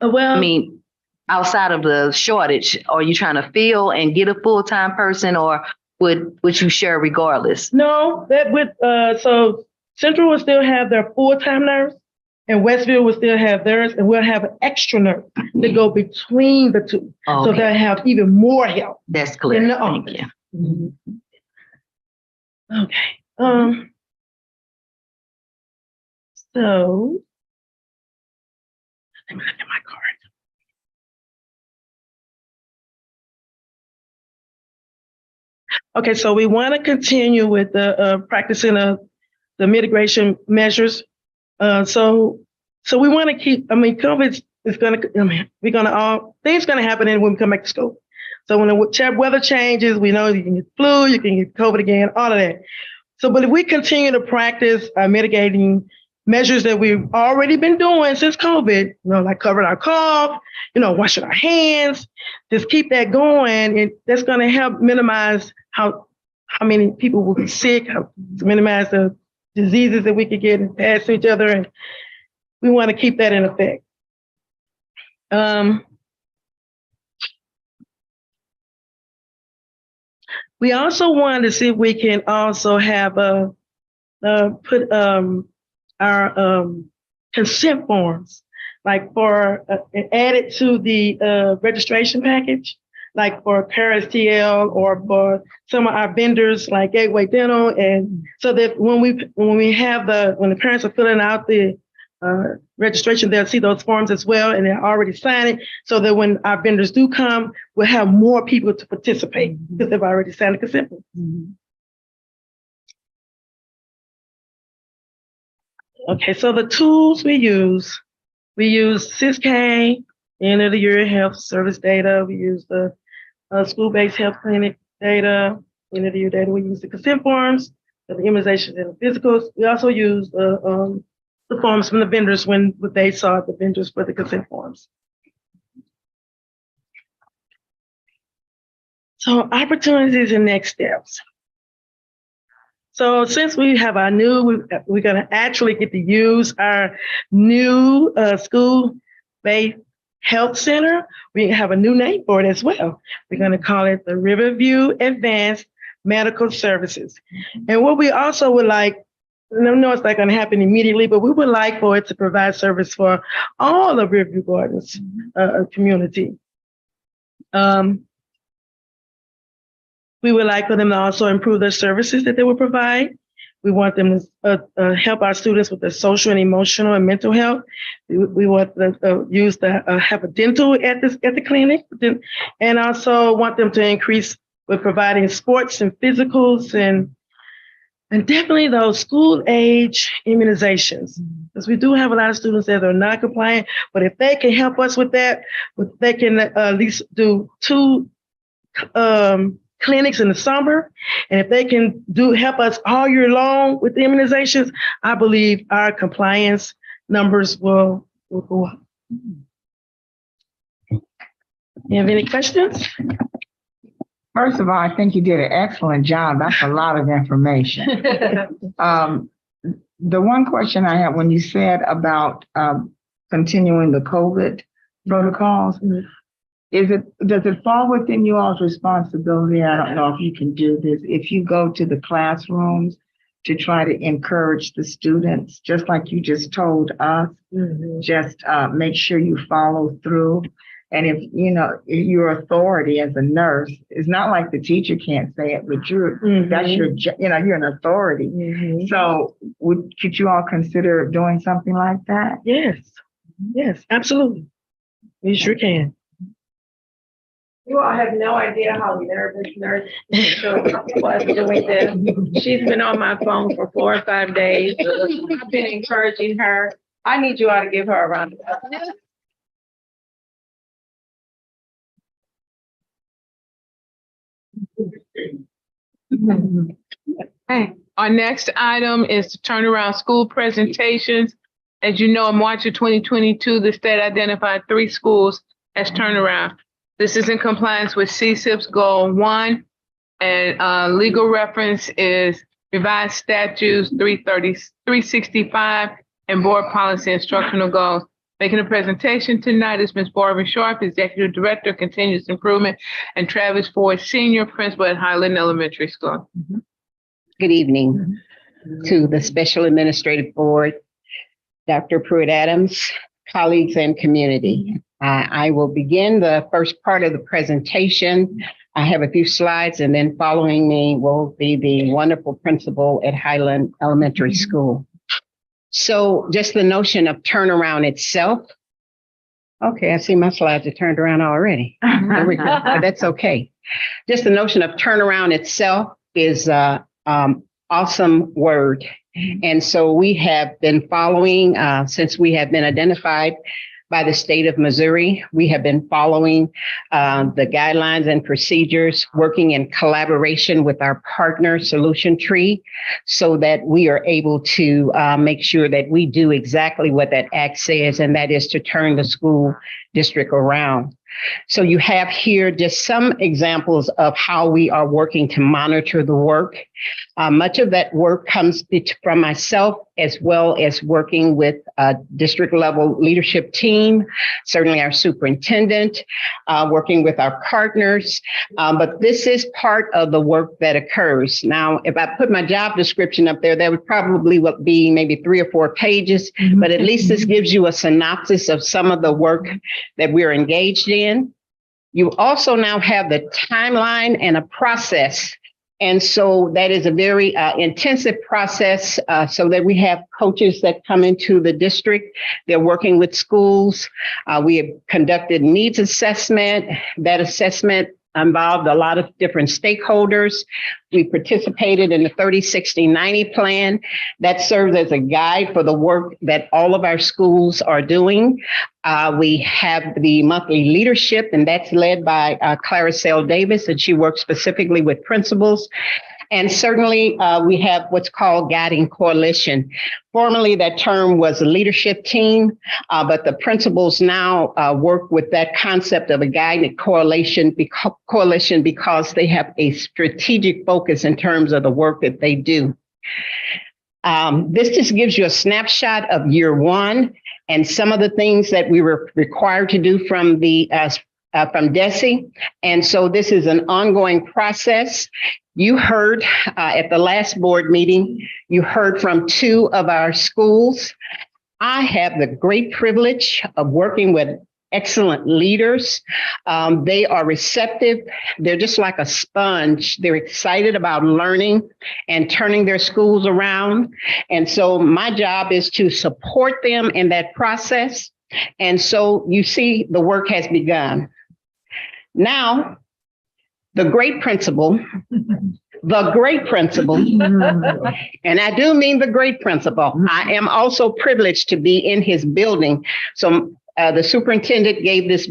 Well, I mean, outside of the shortage, are you trying to fill and get a full-time person, or would you share regardless? No, that would so Central will still have their full-time nurse, and Westview will still have theirs, and we'll have an extra nurse to go between the two. Okay. So they'll have even more help. That's clear. In the Thank office. you. Okay. So let me look at my card. Okay, so we want to continue with the practicing of the mitigation measures. So we want to keep. COVID is going to. Things going to happen when we come back to school. So when the weather changes, we know you can get flu, you can get COVID again, all of that. So, but if we continue to practice our mitigating measures that we've already been doing since COVID, like covering our cough, washing our hands, just keep that going, and that's going to help minimize how many people will be sick, to minimize the diseases that we could get and pass to each other, and we want to keep that in effect. We also wanted to see if we can also have put our consent forms, like for added to the registration package, like for CareSTL or for some of our vendors like Gateway Dental, and so that when the parents are filling out the registration, they'll see those forms as well, and they're already signed it, so that when our vendors do come, we'll have more people to participate because they've already signed the consent form. Okay, so the tools we use SysK, end of the year health service data. We use the school-based health clinic data, end of the year data. We use the consent forms, the immunizations and the physicals. We also use the forms from the vendors when they saw the vendors for the consent forms. So opportunities and next steps. So since we have our new, we're going to actually get to use our new school-based health center. We have a new name for it as well. We're going to call it the Riverview Advanced Medical Services. And what we also would like, and I know it's not going to happen immediately, but we would like for it to provide service for all of Riverview Gardens community. We would like for them to also improve their services that they will provide. We want them to help our students with their social and emotional and mental health. We want them to have a dental at the clinic, and also want them to increase with providing sports and physicals and definitely those school age immunizations. Because we do have a lot of students that are not compliant, but if they can help us with that, they can at least do 2 clinics in the summer. And if they can help us all year long with the immunizations, I believe our compliance numbers will go up. You have any questions? First of all, I think you did an excellent job. That's a lot of information. The one question I have, when you said about continuing the COVID protocols, does it fall within you all's responsibility? I don't know if you can do this. If you go to the classrooms to try to encourage the students, just like you just told us, just make sure you follow through. And if your authority as a nurse, it's not like the teacher can't say it, but that's you're an authority. So could you all consider doing something like that? Yes, absolutely. We sure can. You all have no idea how nervous nurse was doing this. She's been on my phone for 4 or 5 days. I've been encouraging her. I need you all to give her a round of applause. Okay. Our next item is to turn around school presentations. As you know, in March of 2022, the state identified 3 schools as turnaround. This is in compliance with CSIP's Goal 1, and legal reference is revised statutes 365 and board policy instructional goals. Making a presentation tonight is Ms. Barbara Sharp, Executive Director of Continuous Improvement, and Travis Ford, Senior Principal at Highland Elementary School. Good evening to the Special Administrative Board, Dr. Pruitt-Adams, colleagues, and community. I will begin the first part of the presentation. I have a few slides, and then following me will be the wonderful principal at Highland Elementary School. So just the notion of turnaround itself. Okay, I see my slides are turned around already. There we go. But that's okay. Just the notion of turnaround itself is awesome word. And so we have been following, since we have been identified by the state of Missouri, we have been following the guidelines and procedures, working in collaboration with our partner Solution Tree, so that we are able to make sure that we do exactly what that act says, and that is to turn the school district around. So you have here just some examples of how we are working to monitor the work. Much of that work comes from myself, as well as working with a district level leadership team, certainly our superintendent, working with our partners. But this is part of the work that occurs. Now, if I put my job description up there, that would probably be maybe 3 or 4 pages, but at least this gives you a synopsis of some of the work that we're engaged in. You also now have the timeline and a process. And so that is a very intensive process, so that we have coaches that come into the district. They're working with schools. We have conducted needs assessment. That assessment involved a lot of different stakeholders. We participated in the 30, 60, 90 plan that serves as a guide for the work that all of our schools are doing. We have the monthly leadership, and that's led by Claricelle Davis, and she works specifically with principals. And certainly we have what's called Guiding Coalition. Formerly, that term was a leadership team, but the principals now work with that concept of a guiding coalition because they have a strategic focus in terms of the work that they do. This just gives you a snapshot of year 1 and some of the things that we were required to do from the from DESE. And so this is an ongoing process. You heard at the last board meeting, you heard from 2 of our schools. I have the great privilege of working with excellent leaders. They are receptive. They're just like a sponge. They're excited about learning and turning their schools around. And so my job is to support them in that process. And so you see, the work has begun. Now, the great principal, and I do mean the great principal. I am also privileged to be in his building. So the superintendent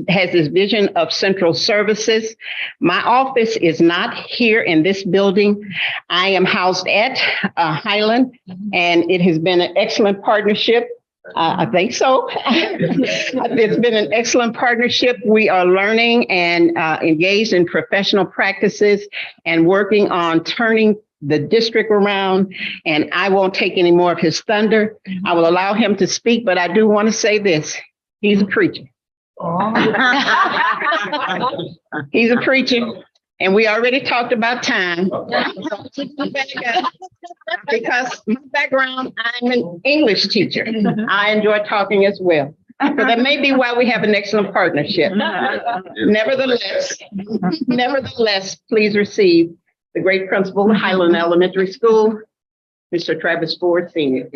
has this vision of central services. My office is not here in this building. I am housed at Highland, and it has been an excellent partnership. I think so. It's been an excellent partnership. We are learning and engaged in professional practices and working on turning the district around. And I won't take any more of his thunder. I will allow him to speak, but I do want to say this. He's a preacher. He's a preacher. And we already talked about time. Because my background, I'm an English teacher. I enjoy talking as well. So that may be why we have an excellent partnership. Nevertheless, please receive the great principal of Highland Elementary School, Mr. Travis Ford, Sr.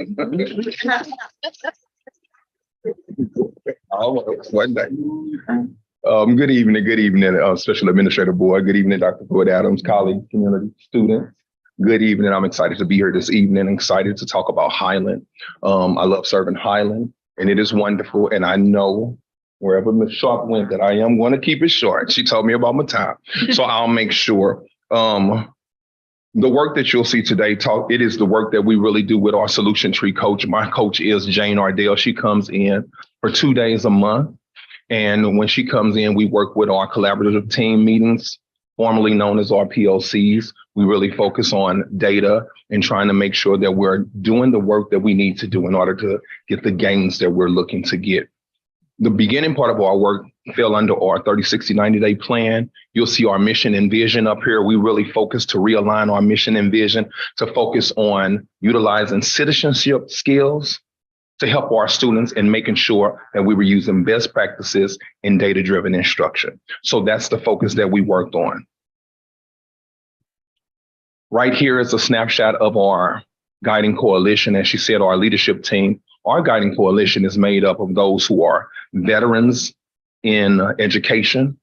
One day. Good evening, Special Administrative Board. Good evening, Dr. Pruitt Adams, colleagues, community, students. Good evening. I'm excited to be here this evening. Excited to talk about Highland. I love serving Highland, and it is wonderful. And I know wherever Ms. Sharp went that I am going to keep it short. She told me about my time, so I'll make sure. The work that you'll see today, it is the work that we really do with our solution tree coach. My coach is Jane Ardell. She comes in for 2 days a month. And when she comes in, we work with our collaborative team meetings, formerly known as our POCs. We really focus on data and trying to make sure that we're doing the work that we need to do in order to get the gains that we're looking to get. The beginning part of our work fell under our 30, 60, 90-day plan. You'll see our mission and vision up here. We really focus to realign our mission and vision to focus on utilizing citizenship skills to help our students and making sure that we were using best practices in data-driven instruction. So that's the focus that we worked on. Right here is a snapshot of our guiding coalition. As she said, our leadership team. Our guiding coalition is made up of those who are veterans in education,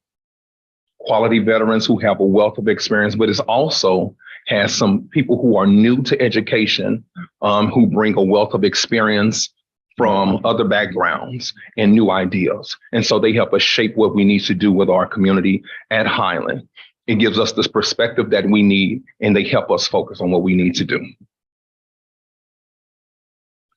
quality veterans who have a wealth of experience, but it also has some people who are new to education, who bring a wealth of experience from other backgrounds and new ideas. And so they help us shape what we need to do with our community at Highland. It gives us this perspective that we need, and they help us focus on what we need to do.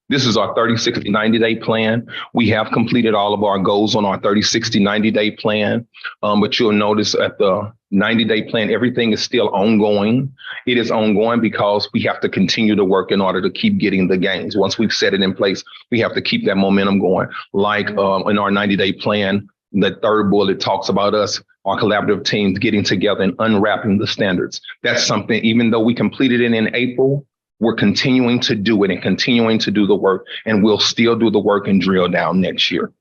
This is our 30, 60, 90-day plan. We have completed all of our goals on our 30, 60, 90-day plan. But you'll notice at the 90-day plan, everything is still ongoing. It is ongoing because we have to continue to work in order to keep getting the gains. Once we've set it in place, we have to keep that momentum going. Like in our 90-day plan, the third bullet talks about us, our collaborative teams getting together and unwrapping the standards. That's something, even though we completed it in April, we're continuing to do it and continuing to do the work, and we'll still do the work and drill down next year.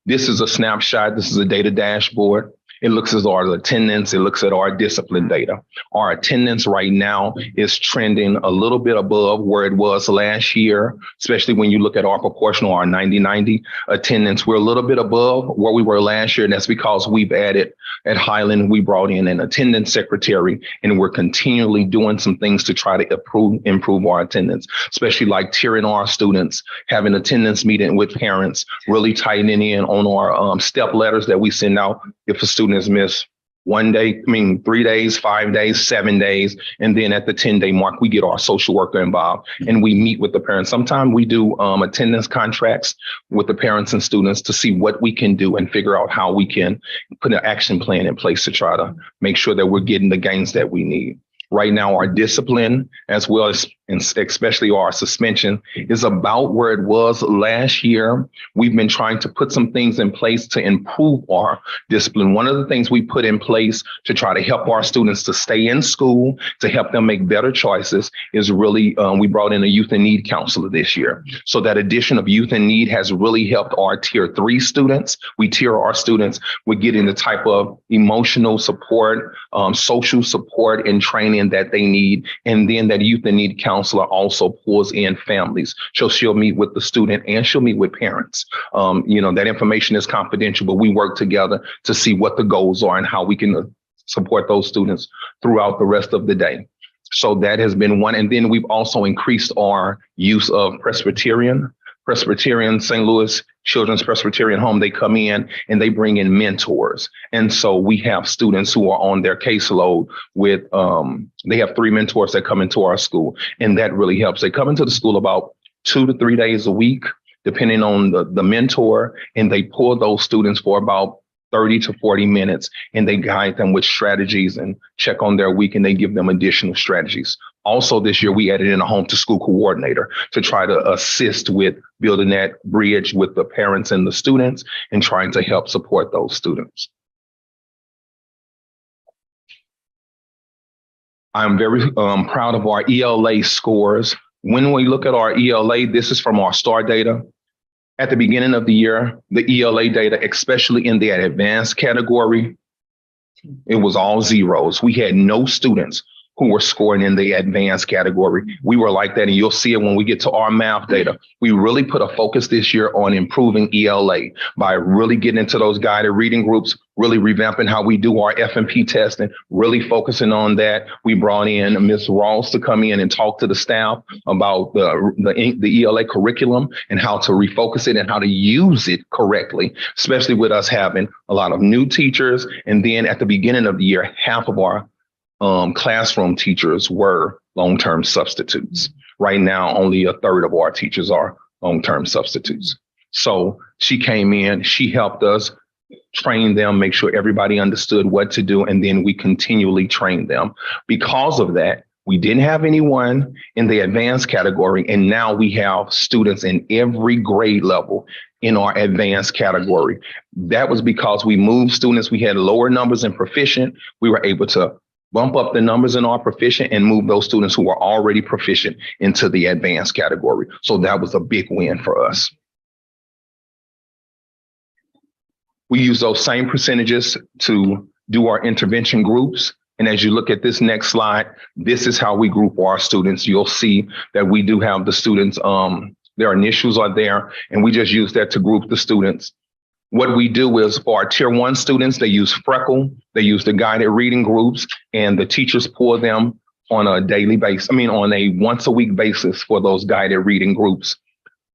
This is a snapshot. This is a data dashboard. It looks at our attendance. It looks at our discipline data. Our attendance right now is trending a little bit above where it was last year, especially when you look at our proportional, our 90-90 attendance. We're a little bit above where we were last year, and that's because we've added at Highland, we brought in an attendance secretary, and we're continually doing some things to try to improve our attendance, especially like tiering our students, having attendance meeting with parents, really tightening in on our step letters that we send out if a student has missed 1 day, 3 days, 5 days, 7 days. And then at the 10-day mark, we get our social worker involved and we meet with the parents. Sometimes we do attendance contracts with the parents and students to see what we can do and figure out how we can put an action plan in place to try to make sure that we're getting the gains that we need. Right now, our discipline, as well as and especially our suspension, is about where it was last year. We've been trying to put some things in place to improve our discipline. One of the things we put in place to try to help our students to stay in school, to help them make better choices, is really, we brought in a youth in need counselor this year. So that addition of youth in need has really helped our tier 3 students. We tier our students with getting the type of emotional support, social support and training that they need. And then that youth in need counselor also pulls in families. So she'll meet with the student and she'll meet with parents. That information is confidential, but we work together to see what the goals are and how we can support those students throughout the rest of the day. So that has been one. And then we've also increased our use of Presbyterian St. Louis Children's Presbyterian Home. They come in and they bring in mentors. And so we have students who are on their caseload with, they have 3 mentors that come into our school, and that really helps. They come into the school about 2 to 3 days a week, depending on the mentor, and they pull those students for about 30 to 40 minutes, and they guide them with strategies and check on their week, and they give them additional strategies. Also this year, we added in a home to school coordinator to try to assist with building that bridge with the parents and the students and trying to help support those students. I'm very proud of our ELA scores. When we look at our ELA, this is from our STAR data. At the beginning of the year, the ELA data, especially in the advanced category, it was all zeros. We had no students who were scoring in the advanced category. We were like that, and you'll see it when we get to our math data. We really put a focus this year on improving ELA by really getting into those guided reading groups, really revamping how we do our F&P testing, really focusing on that. We brought in Ms. Ross to come in and talk to the staff about the ELA curriculum and how to refocus it and how to use it correctly, especially with us having a lot of new teachers. And then at the beginning of the year, half of our classroom teachers were long-term substitutes. Right now, only a third of our teachers are long-term substitutes. So she came in, she helped us train them, make sure everybody understood what to do, and then we continually train them. Because of that, we didn't have anyone in the advanced category, and now we have students in every grade level in our advanced category. That was because we moved students. We had lower numbers in proficient. We were able to bump up the numbers in our proficient and move those students who were already proficient into the advanced category. So that was a big win for us. We use those same percentages to do our intervention groups. And as you look at this next slide, this is how we group our students. You'll see that we do have the students, their initials are there, and we just use that to group the students. What we do is for our tier 1 students, they use Freckle, they use the guided reading groups, and the teachers pull them on a daily basis, on a once a week basis for those guided reading groups.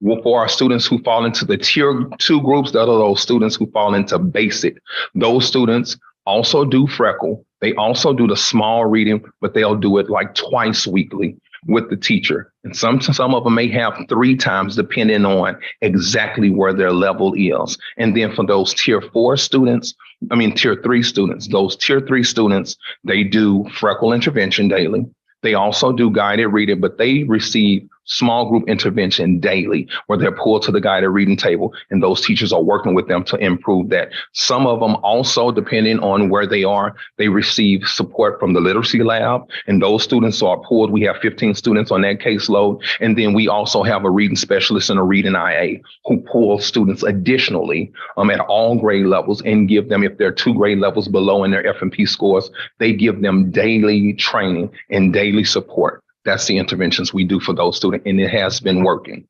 Well, for our students who fall into the tier 2 groups, that are those students who fall into basic. Those students also do Freckle. They also do the small reading, but they'll do it like twice weekly with the teacher. And some of them may have 3 times, depending on exactly where their level is. And then for those tier 3 students, those tier 3 students, they do Freckle intervention daily. They also do guided reading, but they receive small group intervention daily, where they're pulled to the guided reading table, and those teachers are working with them to improve that. Some of them also, depending on where they are, they receive support from the literacy lab, and those students are pulled. We have 15 students on that caseload. And then we also have a reading specialist and a reading IA who pull students additionally at all grade levels and give them, if they're 2 grade levels below in their F&P scores, they give them daily training and daily support. That's the interventions we do for those students, and it has been working.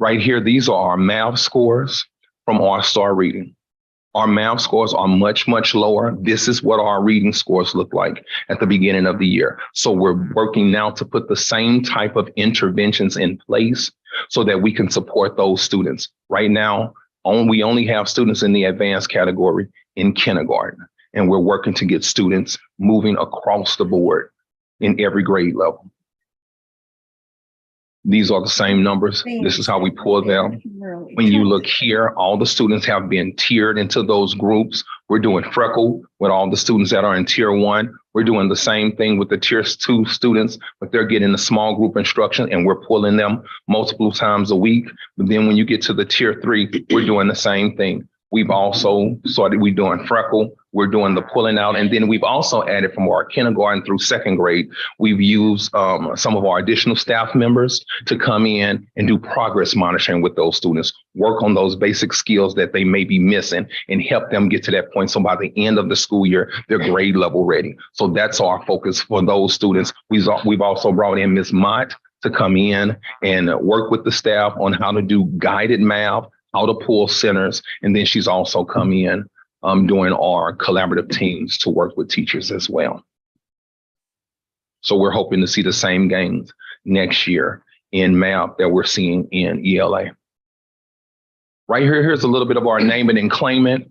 Right here, these are our math scores from our STAR reading. Our math scores are much, much lower. This is what our reading scores look like at the beginning of the year. So we're working now to put the same type of interventions in place so that we can support those students. Right now, we only have students in the advanced category in kindergarten, and we're working to get students moving across the board in every grade level. These are the same numbers. This is how we pull them. When you look here, all the students have been tiered into those groups. We're doing Freckle with all the students that are in tier 1. We're doing the same thing with the tier 2 students, but they're getting a small group instruction and we're pulling them multiple times a week. But then when you get to the tier 3, we're doing the same thing. We've also we're doing Freckle, we're doing the pulling out, and then we've also added from our kindergarten through 2nd grade, we've used some of our additional staff members to come in and do progress monitoring with those students, work on those basic skills that they may be missing and help them get to that point. So by the end of the school year, they're grade level ready. So that's our focus for those students. We've also brought in Ms. Mott to come in and work with the staff on how to do guided math, how to pull centers, and then she's also come in doing our collaborative teams to work with teachers as well. So we're hoping to see the same gains next year in math that we're seeing in ELA. Right here, here's a little bit of our name it and claim it.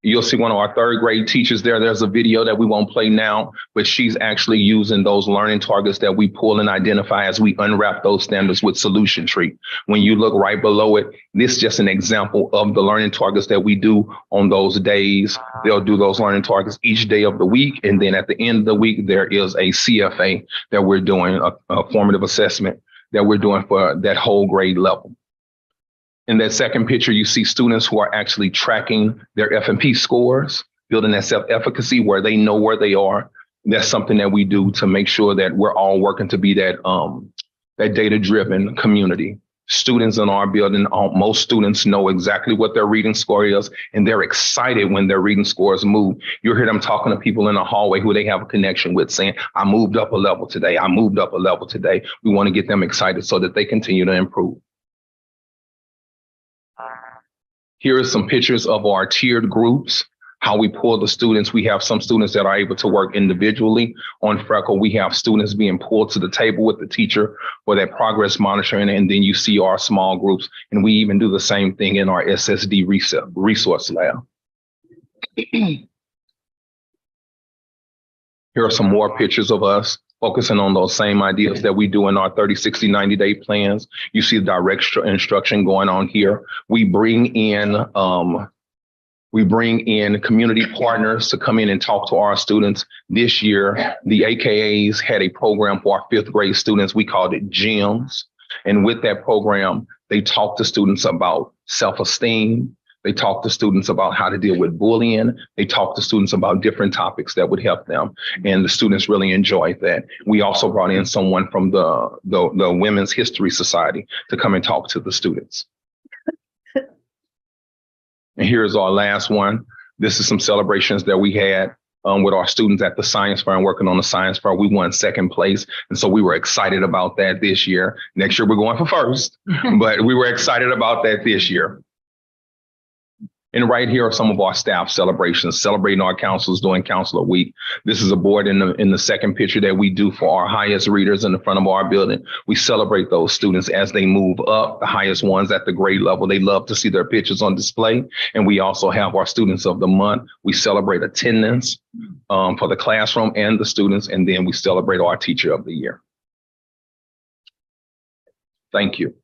You'll see one of our 3rd grade teachers there. There's a video that we won't play now, but she's actually using those learning targets that we pull and identify as we unwrap those standards with Solution Tree. When you look right below it, this is just an example of the learning targets that we do on those days. They'll do those learning targets each day of the week. And then at the end of the week, there is a CFA that we're doing, a formative assessment that we're doing for that whole grade level. In that second picture, you see students who are actually tracking their F&P scores, building that self-efficacy where they know where they are. That's something that we do to make sure that we're all working to be that data-driven community. Students in our building, most students know exactly what their reading score is, and they're excited when their reading scores move. You'll hear them talking to people in the hallway who they have a connection with, saying, I moved up a level today. I moved up a level today. We want to get them excited so that they continue to improve. Here are some pictures of our tiered groups, how we pull the students. We have some students that are able to work individually. On Freckle, we have students being pulled to the table with the teacher for that progress monitoring. And then you see our small groups. And we even do the same thing in our SSD resource lab. Here are some more pictures of us focusing on those same ideas that we do in our 30, 60, 90-day plans. You see the direct instruction going on here. We bring in community partners to come in and talk to our students. This year, the AKAs had a program for our 5th grade students. We called it GEMS. And with that program, they talked to students about self-esteem. They talk to students about how to deal with bullying. They talk to students about different topics that would help them. And the students really enjoyed that. We also brought in someone from the Women's History Society to come and talk to the students. And here's our last one. This is some celebrations that we had with our students at the science fair and working on the science fair. We won 2nd place. And so we were excited about that this year. Next year, we're going for 1st, but we were excited about that this year. And right here are some of our staff celebrations, celebrating our counselors during Counselor Week. This is a board in the second picture that we do for our highest readers in the front of our building. We celebrate those students as they move up, the highest ones at the grade level. They love to see their pictures on display. And we also have our students of the month. We celebrate attendance for the classroom and the students. And then we celebrate our teacher of the year. Thank you.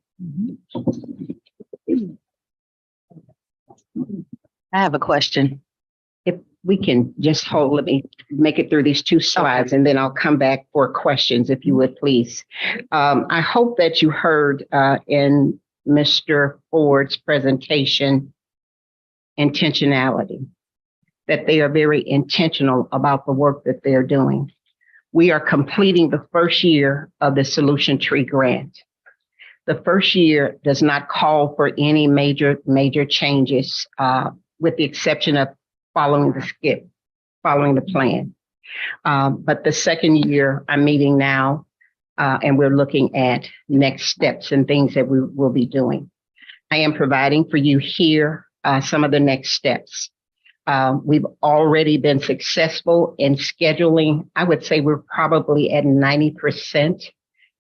I have a question. If we can just hold, let me make it through these 2 slides and then I'll come back for questions, if you would, please. I hope that you heard in Mr. Ford's presentation, intentionality, that they are very intentional about the work that they're doing. We are completing the 1st year of the Solution Tree Grant. The 1st year does not call for any major changes, with the exception of following the plan. But the 2nd year I'm meeting now, and we're looking at next steps and things that we will be doing. I am providing for you here some of the next steps. We've already been successful in scheduling. I would say we're probably at 90%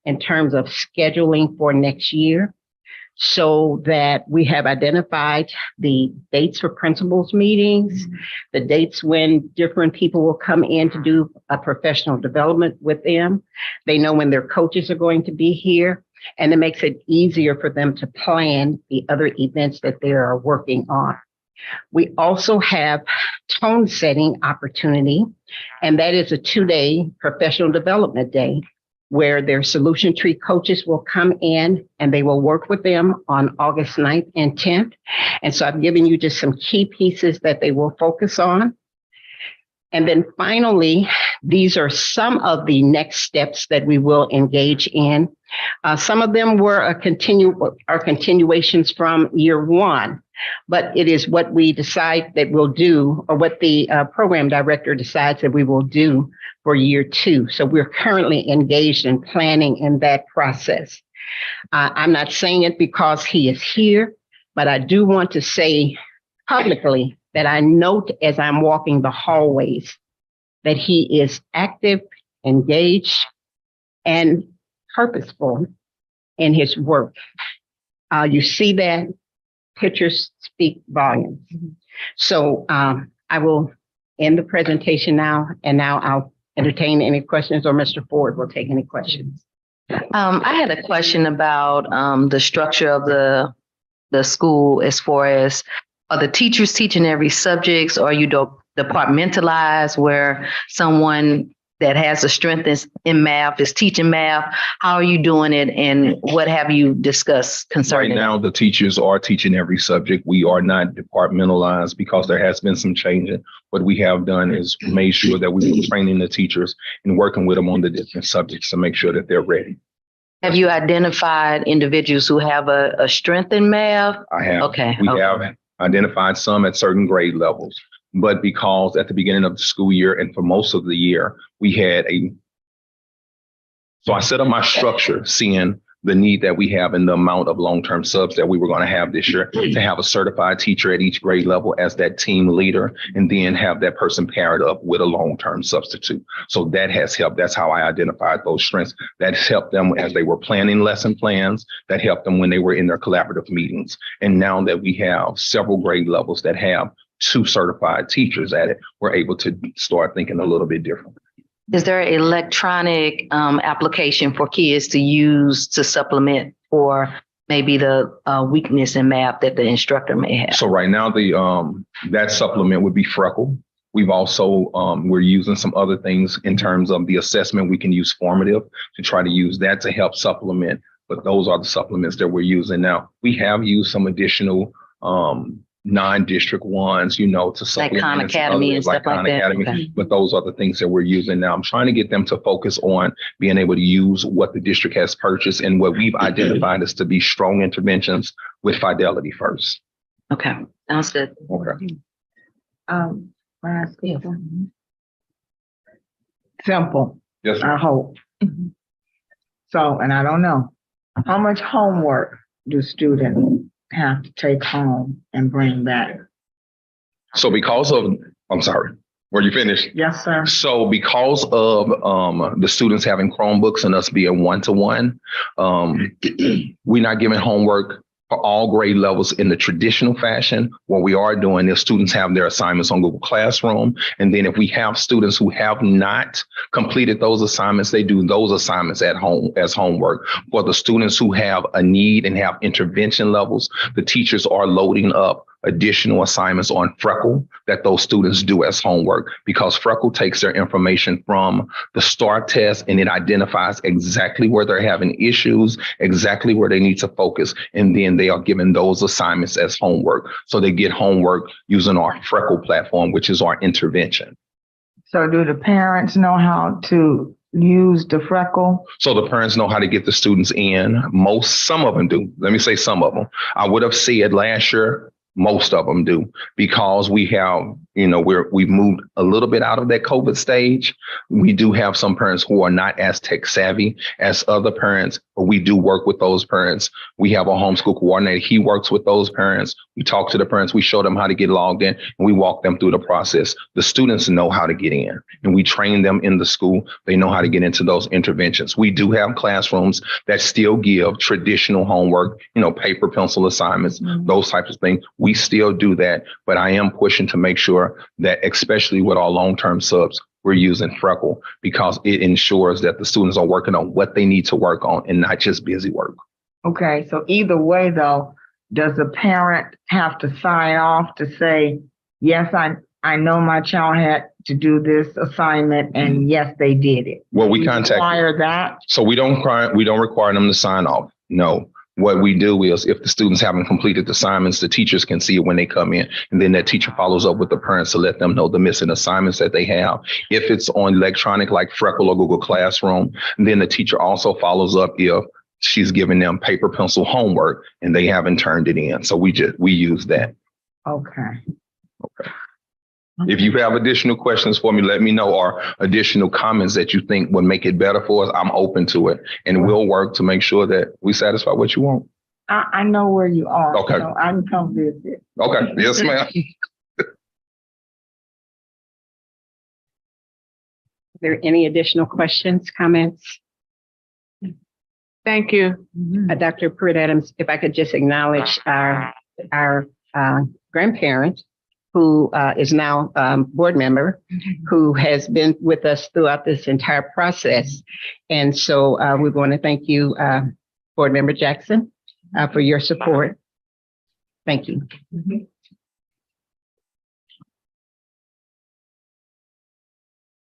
in terms of scheduling for next year, so that we have identified the dates for principals meetings, the dates when different people will come in to do a professional development with them. They know when their coaches are going to be here, and it makes it easier for them to plan the other events that they are working on. We also have tone setting opportunity, and that is a 2-day professional development day where their solution tree coaches will come in and they will work with them on August 9th and 10th. And so I've given you just some key pieces that they will focus on. And then finally, these are some of the next steps that we will engage in. Some of them were continuations from year one, but it is what we decide that we'll do, or what the program director decides that we will do for year two. So we're currently engaged in planning in that process. I'm not saying it because he is here, but I do want to say publicly that I note as I'm walking the hallways that he is active, engaged, and purposeful in his work. You see that pictures speak volumes. So I will end the presentation now, and now I'll entertain any questions, or Mr. Ford will take any questions. I had a question about the structure of the school, as far as, are the teachers teaching every subject, or are you departmentalized where someone that has a strength in math is teaching math? How are you doing it, and what have you discussed concerning Right now, the teachers are teaching every subject. We are not departmentalized because there has been some changing. What we have done is made sure that we've been training the teachers and working with them on the different subjects to make sure that they're ready. Have you identified individuals who have a strength in math? I have. Okay. We have identified some at certain grade levels, but because at the beginning of the school year and for most of the year, we had so I set up my structure seeing the need that we have and the amount of long-term subs that we were going to have this year, to have a certified teacher at each grade level as that team leader, and then have that person paired up with a long-term substitute. So that has helped. That's how I identified those strengths. That helped them as they were planning lesson plans. That helped them when they were in their collaborative meetings. And now that we have several grade levels that have 2 certified teachers at it, we're able to start thinking a little bit different. Is there an electronic application for kids to use to supplement for maybe the weakness in math that the instructor may have? So right now, that supplement would be Freckle. We've also, we're using some other things in terms of the assessment. We can use Formative to try to use that to help supplement, but those are the supplements that we're using now. We have used some additional non-district ones, to supplement. Like Khan Academy and stuff like that. Okay. But those are the things that we're using now. I'm trying to get them to focus on being able to use what the district has purchased and what we've identified as to be strong interventions with Fidelity first. Okay, sounds good. Okay. Simple. Yes, sir. I hope. So, and I don't know, how much homework do students have to take home and bring back? So because of, I'm sorry, were you finished? Yes, sir. So because of the students having Chromebooks and us being one-to-one, we're not giving homework for all grade levels in the traditional fashion. What we are doing is students have their assignments on Google Classroom. And then if we have students who have not completed those assignments, they do those assignments at home as homework. For the students who have a need and have intervention levels, the teachers are loading up additional assignments on Freckle that those students do as homework, because Freckle takes their information from the STAR test and it identifies exactly where they're having issues, exactly where they need to focus. And then they are given those assignments as homework. So they get homework using our Freckle platform, which is our intervention. So do the parents know how to use the Freckle? So the parents know how to get the students in. Some of them do. Let me say some of them. I would have said last year, most of them do, because we have, we've moved a little bit out of that COVID stage. We do have some parents who are not as tech savvy as other parents, but we do work with those parents. We have a homeschool coordinator. He works with those parents. We talk to the parents. We show them how to get logged in, and we walk them through the process. The students know how to get in, and we train them in the school. They know how to get into those interventions. We do have classrooms that still give traditional homework, paper, pencil assignments, those types of things. We still do that, but I am pushing to make sure that, especially with our long-term subs, we're using Freckle, because it ensures that the students are working on what they need to work on and not just busy work. Okay, so either way though, does the parent have to sign off to say, yes, I know my child had to do this assignment and yes, they did it? Well, we Do you contact. require that? So we don't require them to sign off. No. What we do is if the students haven't completed the assignments, the teachers can see it when they come in. And then that teacher follows up with the parents to let them know the missing assignments that they have. If it's on electronic like Freckle or Google Classroom, then the teacher also follows up if she's giving them paper, pencil homework and they haven't turned it in. So we use that. Okay. If you have additional questions for me, let me know, or additional comments that you think would make it better for us. I'm open to it, and we'll work to make sure that we satisfy what you want. I know where you are. Okay. So I can come visit. Okay. Yes, ma'am. Are there any additional questions, comments? Thank you. Dr. Pruitt-Adams, if I could just acknowledge our grandparent, who is now board member, who has been with us throughout this entire process. And so we want to thank you, Board Member Jackson, for your support. Thank you.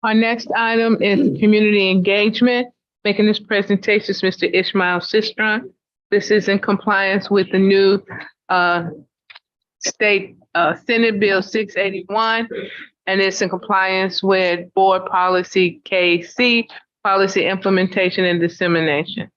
Our next item is community engagement. Making this presentation is Mr. Ishmael Sistron. This is in compliance with the new state Senate Bill 681, and it's in compliance with Board Policy KC, Policy Implementation and Dissemination.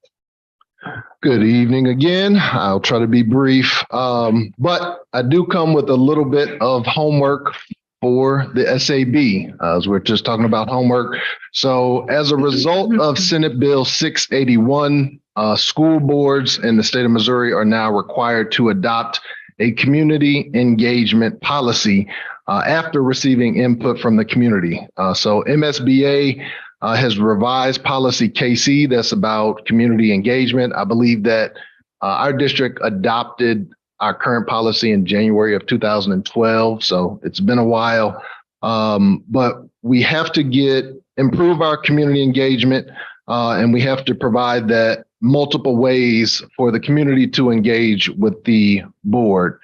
Good evening again. I'll try to be brief, but I do come with a little bit of homework for the SAB, as we're just talking about homework. So as a result of Senate Bill 681, school boards in the state of Missouri are now required to adopt a community engagement policy after receiving input from the community. So MSBA has revised policy KC, that's about community engagement. I believe that our district adopted our current policy in January of 2012. So it's been a while, but we have to improve our community engagement, and we have to provide that multiple ways for the community to engage with the board.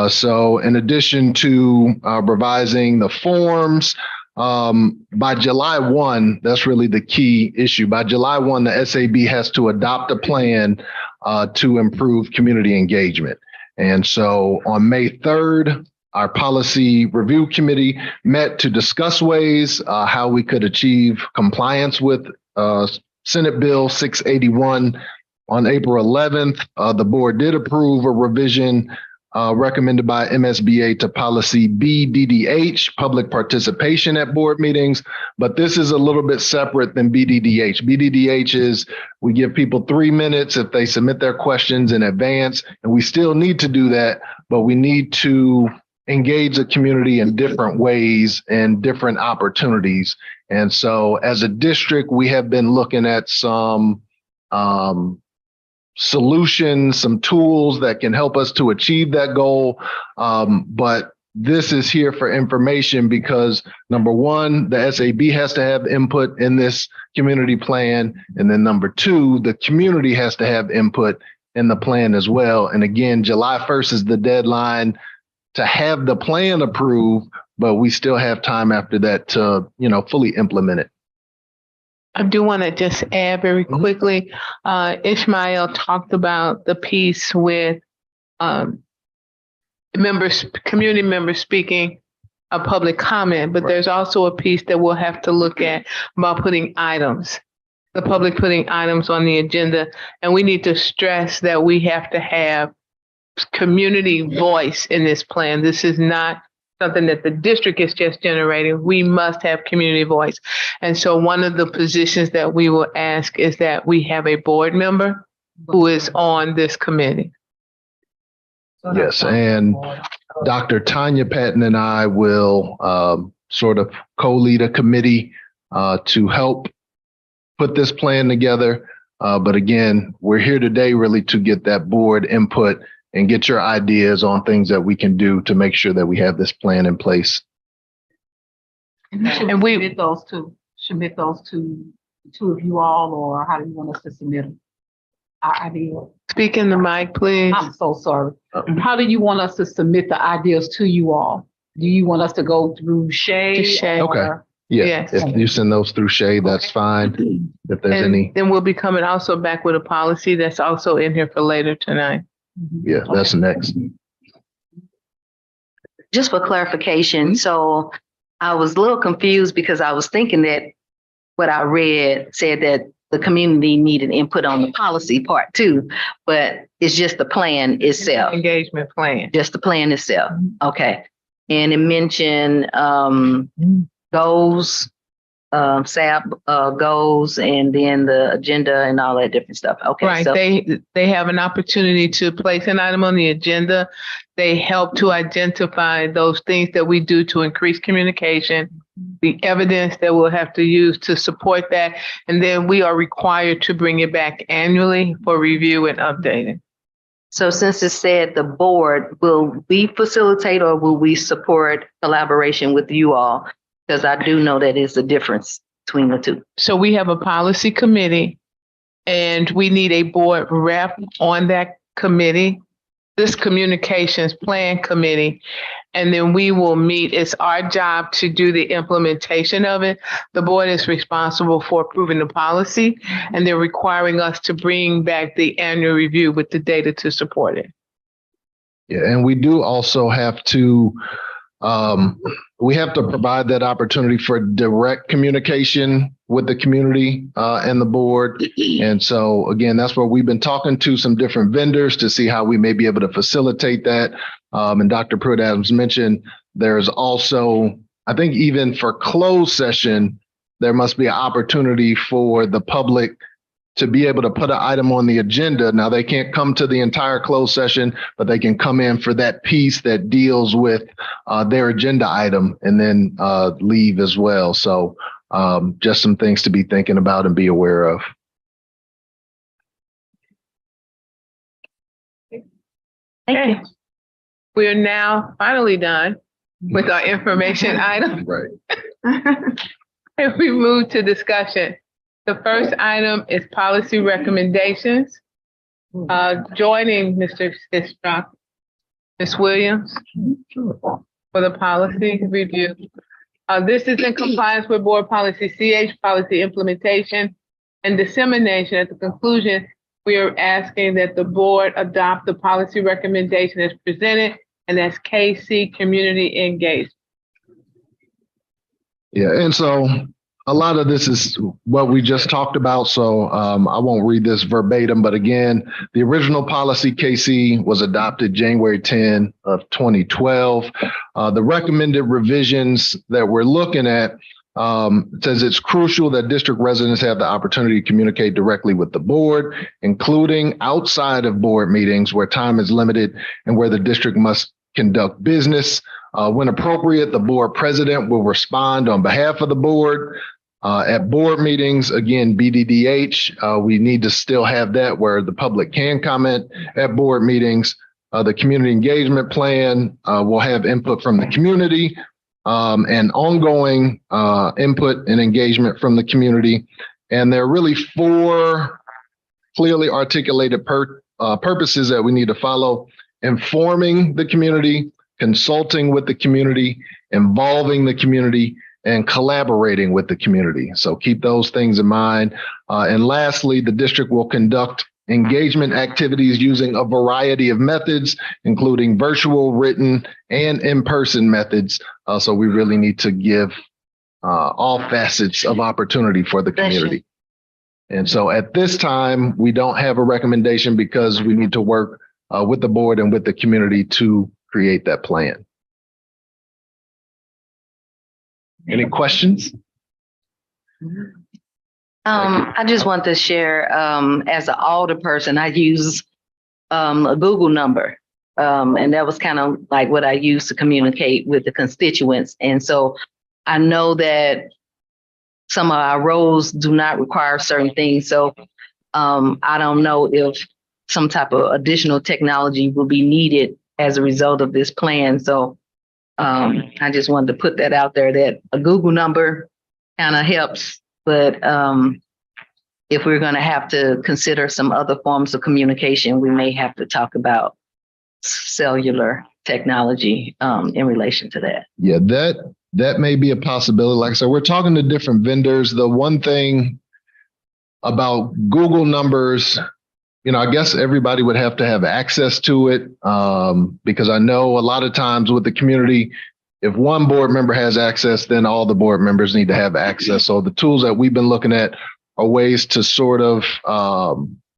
So in addition to revising the forms, by July 1, that's really the key issue. By July 1, the SAB has to adopt a plan to improve community engagement. And so on May 3rd, our policy review committee met to discuss ways how we could achieve compliance with Senate Bill 681. On April 11th, the board did approve a revision recommended by MSBA to policy BDDH, public participation at board meetings. But this is a little bit separate than BDDH. BDDH is we give people 3 minutes if they submit their questions in advance, and we still need to do that, but we need to engage the community in different ways and different opportunities. And so as a district, we have been looking at some solutions, some tools that can help us to achieve that goal. But this is here for information because number one, the SAB has to have input in this community plan. And then number two, the community has to have input in the plan as well. And again, July 1st is the deadline to have the plan approved, but we still have time after that to, fully implement it. I do want to just add very quickly, Ishmael talked about the piece with community members speaking a public comment, but there's also a piece that we'll have to look at about the public putting items on the agenda. And we need to stress that we have to have community voice in this plan. This is not something that the district is just generating. We must have community voice. And so one of the positions that we will ask is that we have a board member who is on this committee. Yes, and Dr. Tanya Patton and I will sort of co-lead a committee to help put this plan together. But again, we're here today really to get that board input and get your ideas on things that we can do to make sure that we have this plan in place. And we submit those to the two of you all, or how do you want us to submit them? our ideas. Speak in the mic, please. I'm so sorry. How do you want us to submit the ideas to you all? Do you want us to go through Shay? Shay. Okay. Yeah, Yes. if you send those through Shay, that's fine. If there's And any, then we'll be coming also back with a policy that's also in here for later tonight. yeah, that's next. Just for clarification, so I was a little confused because I was thinking that what I read said that the community needed input on the policy part too, but it's just the plan itself. Engagement plan. Just the plan itself. Okay. And it mentioned goals, SAP goals, and then the agenda and all that different stuff. Okay. Right. So They have an opportunity to place an item on the agenda. They help to identify those things that we do to increase communication, the evidence that we'll have to use to support that. And then we are required to bring it back annually for review and updating. So since it said the board, will we facilitate or will we support collaboration with you all? Because I do know that is the difference between the two. So we have a policy committee and we need a board rep on that committee, this communications plan committee. And then we will meet. It's our job to do the implementation of it. The board is responsible for approving the policy and they're requiring us to bring back the annual review with the data to support it. Yeah, and we do also have to provide that opportunity for direct communication with the community and the board. And so again, that's where we've been talking to some different vendors to see how we may be able to facilitate that. And Dr. Pruitt-Adams mentioned there's also, I think even for closed session, there must be an opportunity for the public to be able to put an item on the agenda. Now, they can't come to the entire closed session, but they can come in for that piece that deals with their agenda item and then leave as well. So just some things to be thinking about and be aware of. Okay. We are now finally done with our information item. Right. And we move to discussion. The first item is policy recommendations. Joining Mr. Sistrock, Ms. Williams, for the policy review. This is in compliance with board policy CH, policy implementation and dissemination. At the conclusion, we are asking that the board adopt the policy recommendation as presented, and that's KC, community engagement. Yeah, and so a lot of this is what we just talked about, so I won't read this verbatim, but again, the original policy KC was adopted January 10 of 2012. The recommended revisions that we're looking at says it's crucial that district residents have the opportunity to communicate directly with the board, including outside of board meetings where time is limited and where the district must conduct business. When appropriate, the board president will respond on behalf of the board. At board meetings, again, BDDH, we need to still have that where the public can comment at board meetings. The community engagement plan will have input from the community and ongoing input and engagement from the community. And there are really 4 clearly articulated purposes that we need to follow: informing the community, consulting with the community, involving the community, and collaborating with the community. So keep those things in mind. And lastly, the district will conduct engagement activities using a variety of methods, including virtual, written, and in-person methods. So we really need to give all facets of opportunity for the community. And so at this time, we don't have a recommendation because we need to work with the board and with the community to create that plan. Any questions? I just want to share, as an older person, I use a Google number. And that was kind of like what I used to communicate with the constituents. And so I know that some of our roles do not require certain things. So I don't know if some type of additional technology will be needed as a result of this plan. So I just wanted to put that out there that a Google number kind of helps, but if we're going to have to consider some other forms of communication, we may have to talk about cellular technology in relation to that. Yeah, that may be a possibility. Like I said, we're talking to different vendors. The one thing about Google numbers, I guess everybody would have to have access to it, because I know a lot of times with the community, if one board member has access, then all the board members need to have access. So the tools that we've been looking at are ways to sort of,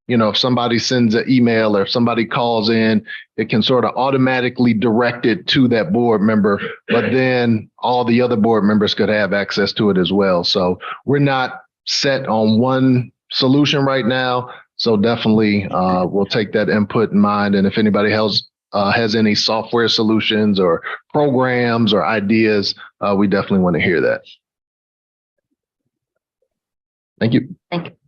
if somebody sends an email or if somebody calls in, it can sort of automatically direct it to that board member, but then all the other board members could have access to it as well. So we're not set on one solution right now. So definitely we'll take that input in mind. And if anybody else has any software solutions or programs or ideas, we definitely want to hear that. Thank you.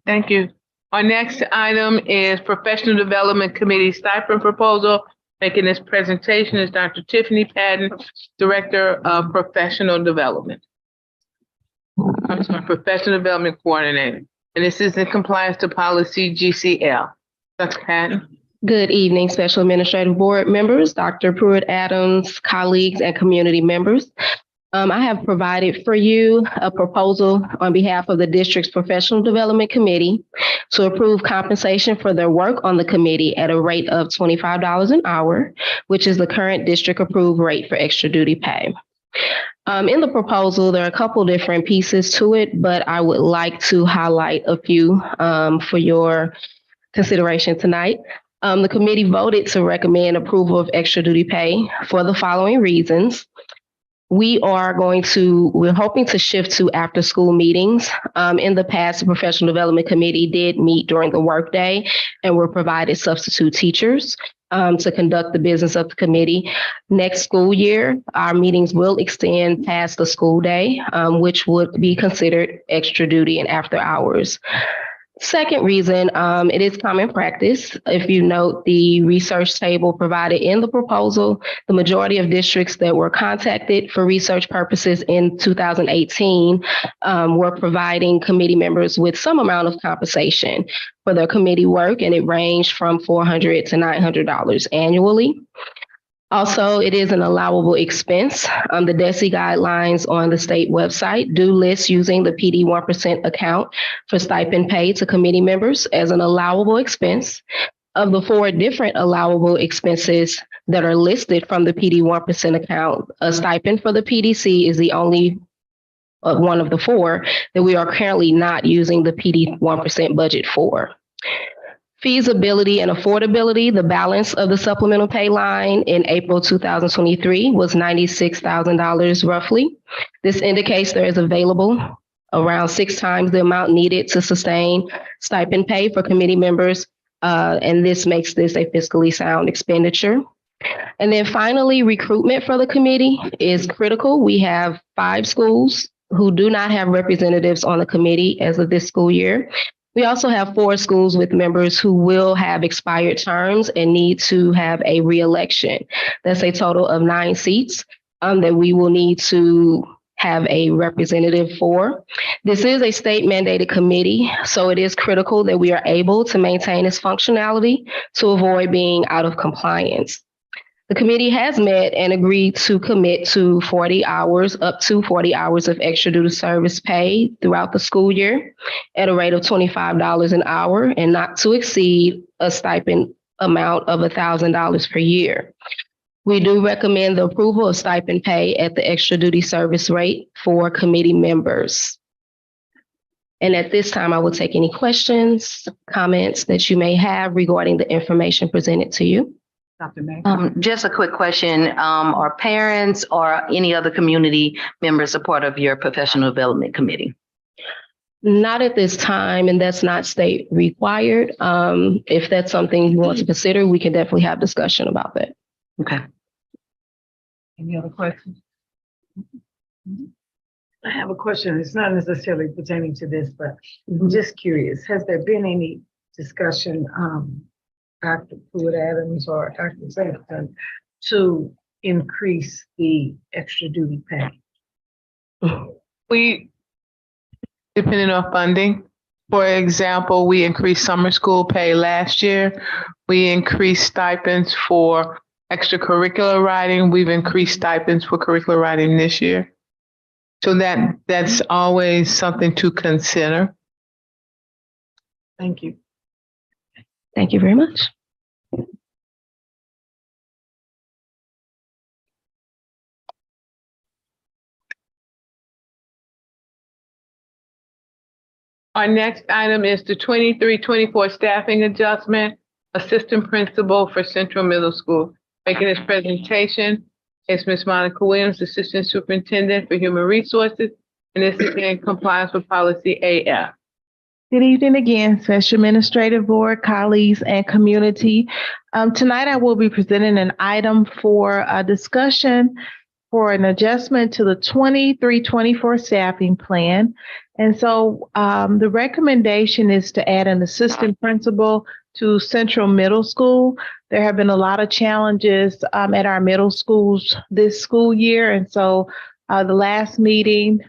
Thank you. Our next item is Professional Development Committee stipend proposal. Making this presentation is Dr. Tiffany Patton, Director of Professional Development. I'm sorry, Professional Development Coordinator. And this is in compliance to policy GCL. Dr. Patton. Good evening, Special Administrative Board members, Dr. Pruitt-Adams, colleagues, and community members. I have provided for you a proposal on behalf of the district's Professional Development Committee to approve compensation for their work on the committee at a rate of $25 an hour, which is the current district approved rate for extra duty pay. In the proposal, there are a couple different pieces to it, but I would like to highlight a few for your consideration tonight. The committee voted to recommend approval of extra duty pay for the following reasons. We're hoping to shift to after school meetings. In the past, the Professional Development Committee did meet during the workday and were provided substitute teachers to conduct the business of the committee. Next school year, our meetings will extend past the school day, which would be considered extra duty and after hours. Second reason, it is common practice. If you note the research table provided in the proposal, the majority of districts that were contacted for research purposes in 2018 were providing committee members with some amount of compensation for their committee work, and it ranged from $400 to $900 annually. Also, it is an allowable expense. The DESE guidelines on the state website do list using the PD 1% account for stipend pay to committee members as an allowable expense. Of the 4 different allowable expenses that are listed from the PD 1% account, a stipend for the PDC is the only one of the 4 that we are currently not using the PD 1% budget for. Feasibility and affordability, the balance of the supplemental pay line in April 2023 was $96,000 roughly. This indicates there is available around 6 times the amount needed to sustain stipend pay for committee members, and this makes this a fiscally sound expenditure. And then finally, recruitment for the committee is critical. We have 5 schools who do not have representatives on the committee as of this school year. We also have 4 schools with members who will have expired terms and need to have a re-election. That's a total of 9 seats that we will need to have a representative for. This is a state mandated committee, so it is critical that we are able to maintain its functionality to avoid being out of compliance. The committee has met and agreed to commit to 40 hours, up to 40 hours of extra duty service pay throughout the school year at a rate of $25 an hour and not to exceed a stipend amount of $1,000 per year. We do recommend the approval of stipend pay at the extra duty service rate for committee members. And at this time, I will take any questions, comments that you may have regarding the information presented to you. Dr. May. Just a quick question. Are parents or any other community members a part of your professional development committee? Not at this time, and that's not state required. If that's something you want to consider, we can definitely have discussion about that. Okay. Any other questions? I have a question. It's not necessarily pertaining to this, but I'm just curious. Has there been any discussion, Dr. Pruitt-Adams or Dr. Sexton, to increase the extra duty pay? We, depending on funding, For example, we increased summer school pay last year. We increased stipends for extracurricular writing. We've increased stipends for curricular writing this year. So that's always something to consider. Thank you. Thank you very much. Our next item is the 23-24 staffing adjustment, assistant principal for Central Middle School. Making this presentation is Ms. Monica Williams, Assistant Superintendent for Human Resources, and this is in compliance with policy AF. Good evening again, Special Administrative Board, colleagues, and community. Tonight I will be presenting an item for a discussion for an adjustment to the 23-24 staffing plan. And so the recommendation is to add an assistant principal to Central Middle School. There have been a lot of challenges at our middle schools this school year. And so the last meeting,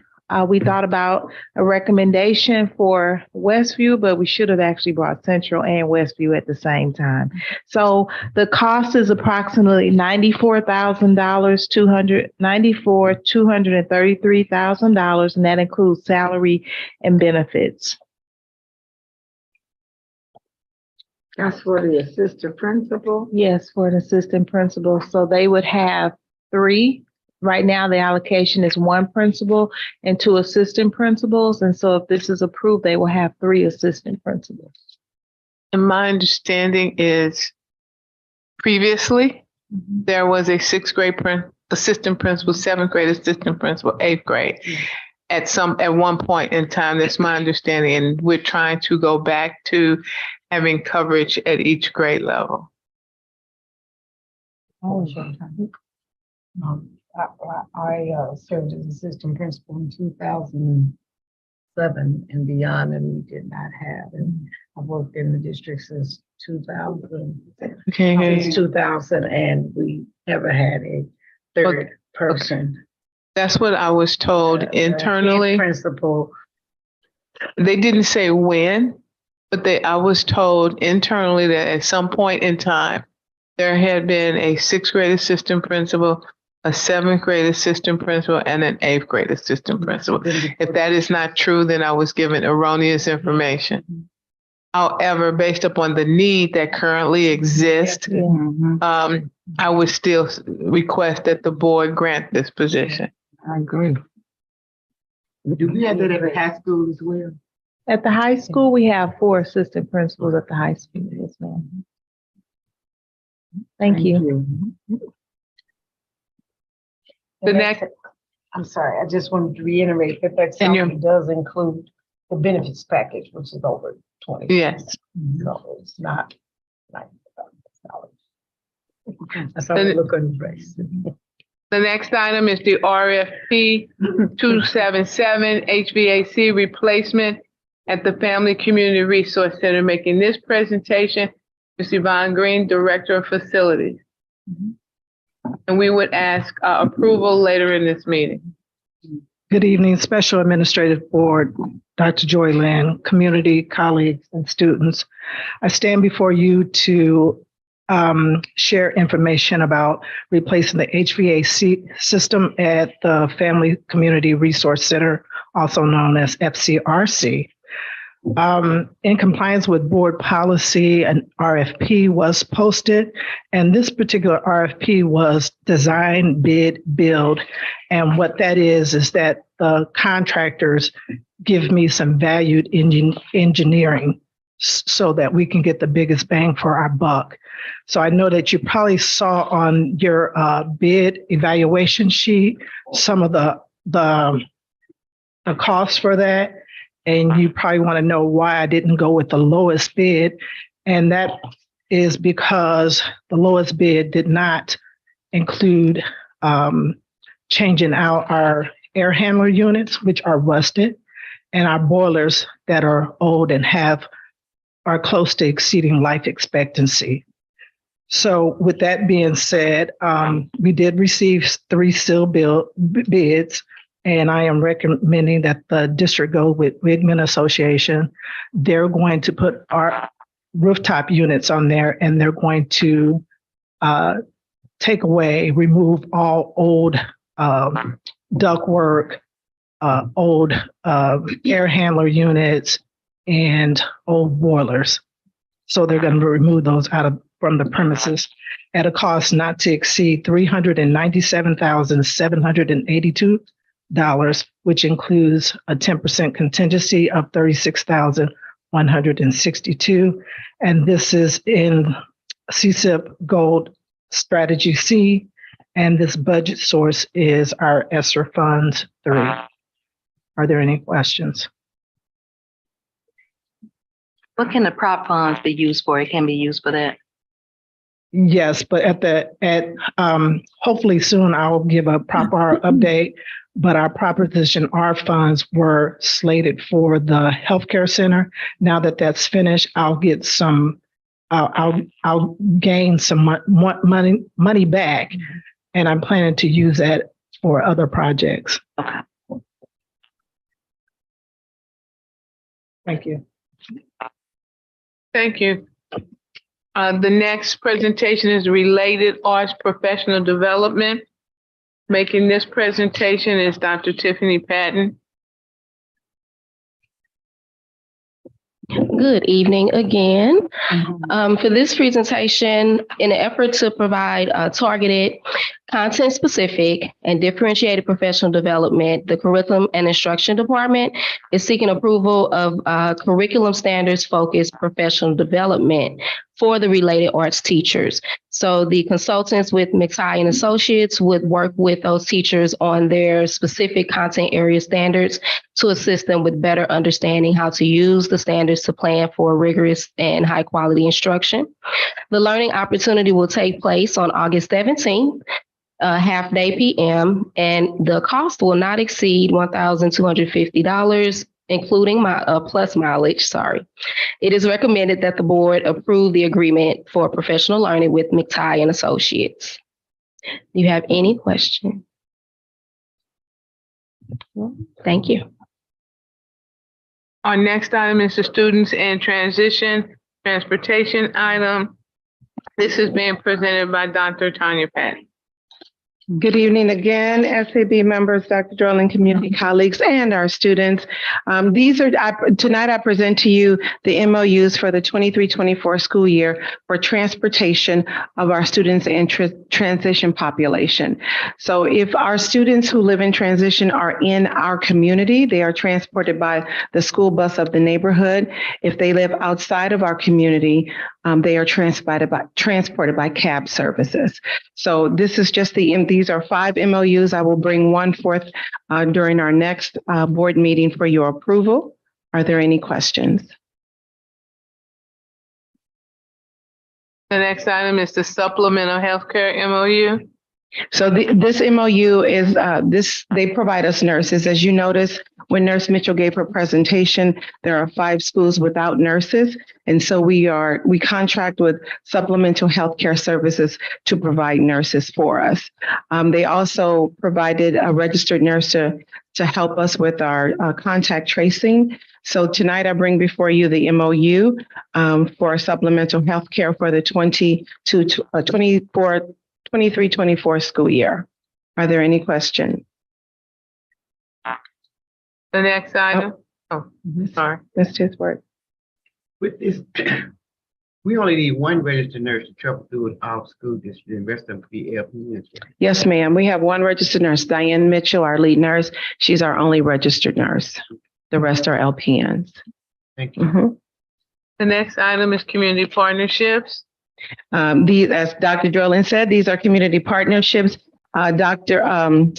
we thought about a recommendation for Westview, but we should have actually brought Central and Westview at the same time. So the cost is approximately $233,000, and that includes salary and benefits. That's for the assistant principal? Yes, for an assistant principal. So they would have 3. Right now, the allocation is 1 principal and 2 assistant principals. And so if this is approved, they will have 3 assistant principals. And my understanding is previously there was a 6th grade assistant principal, 7th grade assistant principal, 8th grade. At one point in time, that's my understanding. And we're trying to go back to having coverage at each grade level. I served as assistant principal in 2007 and beyond, and we did not have. And I've worked in the district since 2000. Since 2000, and we never had a third person. That's what I was told internally. Principal. They didn't say when, but I was told internally that at some point in time, there had been a 6th grade assistant principal, a 7th grade assistant principal, and an 8th grade assistant principal. If that is not true, then I was given erroneous information. However, based upon the need that currently exists, I would still request that the board grant this position. I agree. Do we have that at the high school as well? At the high school, we have 4 assistant principals at the high school. Yes, ma'am. Thank you. I'm sorry, I just wanted to reiterate that salary does include the benefits package, which is over 20. Yes. So it's not like $1,000. That's how we look on the price. The next item is the RFP 277 HVAC replacement at the Family Community Resource Center. Making this presentation is Yvonne Green, Director of Facilities. And we would ask approval later in this meeting. Good evening, Special Administrative Board, Dr. Joy Lynn, community, colleagues, and students. I stand before you to share information about replacing the HVAC system at the Family Community Resource Center, also known as FCRC. In compliance with board policy, an RFP was posted, and this particular RFP was design, bid, build. And what that is that the contractors give me some valued engineering so that we can get the biggest bang for our buck. So I know that you probably saw on your bid evaluation sheet some of the costs for that. And you probably want to know why I didn't go with the lowest bid. And that is because the lowest bid did not include changing out our air handler units, which are rusted, and our boilers that are old and are close to exceeding life expectancy. So with that being said, we did receive 3 sealed bids. and I am recommending that the district go with Wigman Association. They're going to put our rooftop units on there, and they're going to remove all old ductwork, old air handler units, and old boilers. So they're going to remove those from the premises at a cost not to exceed $397,782, which includes a 10% contingency of $36,162. And this is in CSIP Gold Strategy C, and this budget source is our ESSER Funds 3. Are there any questions? What can the prop funds be used for? It can be used for that. Yes, but hopefully soon I'll give a proper update. But our Proposition R funds were slated for the healthcare center. Now that that's finished, I'll get some. I'll gain some money back, and I'm planning to use that for other projects. Okay. Thank you. Thank you. The next presentation is Related Arts Professional Development. Making this presentation is Dr. Tiffany Patton. Good evening again. For this presentation, in an effort to provide targeted, content-specific, and differentiated professional development, the Curriculum and Instruction Department is seeking approval of curriculum standards-focused professional development for the related arts teachers. So the consultants with McTighe and Associates would work with those teachers on their specific content area standards to assist them with better understanding how to use the standards to plan for rigorous and high quality instruction. The learning opportunity will take place on August 17th, half day PM, and the cost will not exceed $1,250, including plus mileage, It is recommended that the board approve the agreement for professional learning with McTighe and Associates. Do you have any questions? Thank you. Our next item is the Students in Transportation item. This is being presented by Dr. Tanya Patton. Good evening again, SAB members, Dr. Dorling, community colleagues, and our students. Tonight I present to you the MOUs for the 23-24 school year for transportation of our students in transition population. So if our students who live in transition are in our community, they are transported by the school bus of the neighborhood. If they live outside of our community, they are transported by cab services. So this is just these are 5 MOUs. I will bring one forth during our next board meeting for your approval. Are there any questions? The next item is the supplemental healthcare MOU. So this MOU is they provide us nurses. As you notice, when Nurse Mitchell gave her presentation, there are 5 schools without nurses. And so we contract with supplemental healthcare services to provide nurses for us. They also provided a registered nurse to help us with our contact tracing. So tonight I bring before you the MOU for supplemental healthcare for the 23-24 school year. Are there any questions? The next item. Sorry. Ms. Tisworth. With this, we only need one registered nurse to travel through our school district, the rest of them be LPNs. Yes, ma'am. We have one registered nurse, Diane Mitchell, our lead nurse. She's our only registered nurse. The rest are LPNs. Thank you. The next item is community partnerships. As Dr. Dorling said, these are community partnerships. Dr.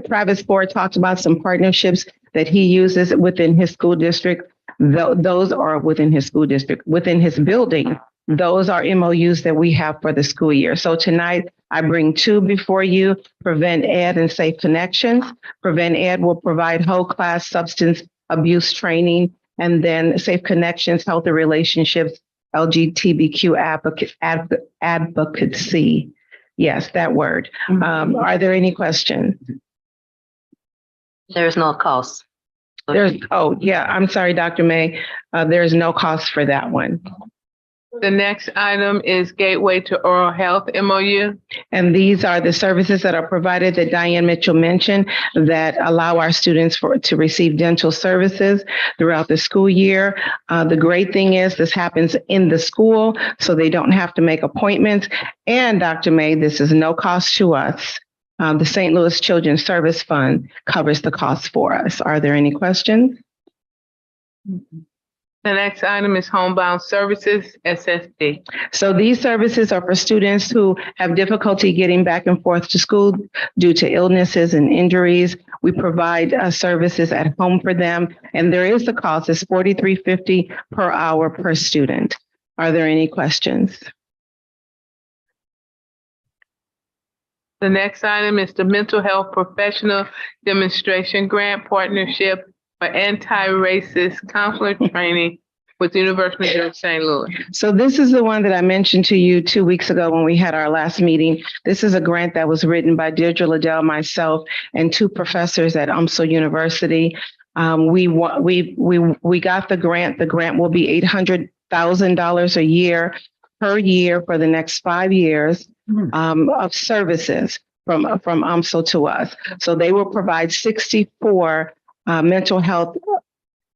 Travis Ford talked about some partnerships that he uses within his school district. Those are within his school district, within his building. Those are MOUs that we have for the school year. So tonight I bring 2 before you: Prevent Ed and Safe Connections. Prevent Ed will provide whole class substance abuse training, and then Safe Connections, Healthy Relationships, LGBTQ advocacy. Yes, that word. Are there any questions? There is no cost. I'm sorry, Dr. May. There is no cost for that one. The next item is Gateway to Oral Health MOU. And these are the services that are provided that Diane Mitchell mentioned that allow our students to receive dental services throughout the school year. The great thing is this happens in the school, so they don't have to make appointments. And Dr. May, this is no cost to us. The St. Louis Children's Service Fund covers the cost for us. Are there any questions? The next item is Homebound Services, SSD. So these services are for students who have difficulty getting back and forth to school due to illnesses and injuries. We provide services at home for them, and there is the cost. It's $43.50 per hour per student. Are there any questions? The next item is the Mental Health Professional Demonstration Grant Partnership for Anti-Racist Counselor Training with the University of St. Louis. So this is the one that I mentioned to you 2 weeks ago when we had our last meeting. This is a grant that was written by Deirdre Liddell, myself, and 2 professors at UMSL University. We got the grant. The grant will be $800,000 a year per year for the next 5 years of services from UMSL to us. So they will provide 64 mental health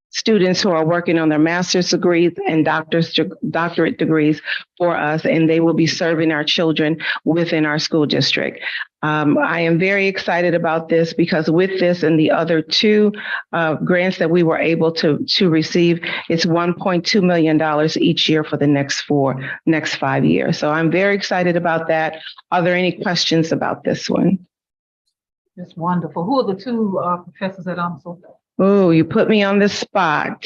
students who are working on their master's degrees and doctorate degrees for us, and they will be serving our children within our school district. I am very excited about this because with this and the other 2 grants that we were able to receive, it's $1.2 million each year for the next 5 years. So I'm very excited about that. Are there any questions about this one? That's wonderful. Who are the 2 professors at UMSL? Oh, you put me on the spot.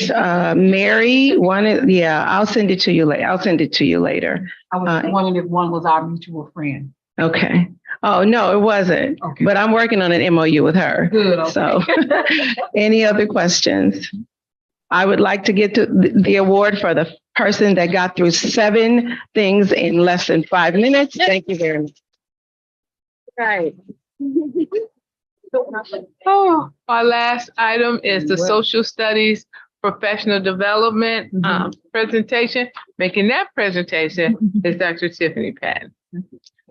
Mary, I'll send it to you later. I was wondering if one was our mutual friend. Okay. Oh, no, it wasn't. Okay. But I'm working on an MOU with her. Good. Okay. So any other questions? I would like to get to the award for the person that got through 7 things in less than 5 minutes. Thank you very much. Right. Oh, our last item is the Social Studies Professional Development presentation. Making that presentation is Dr. Tiffany Patton.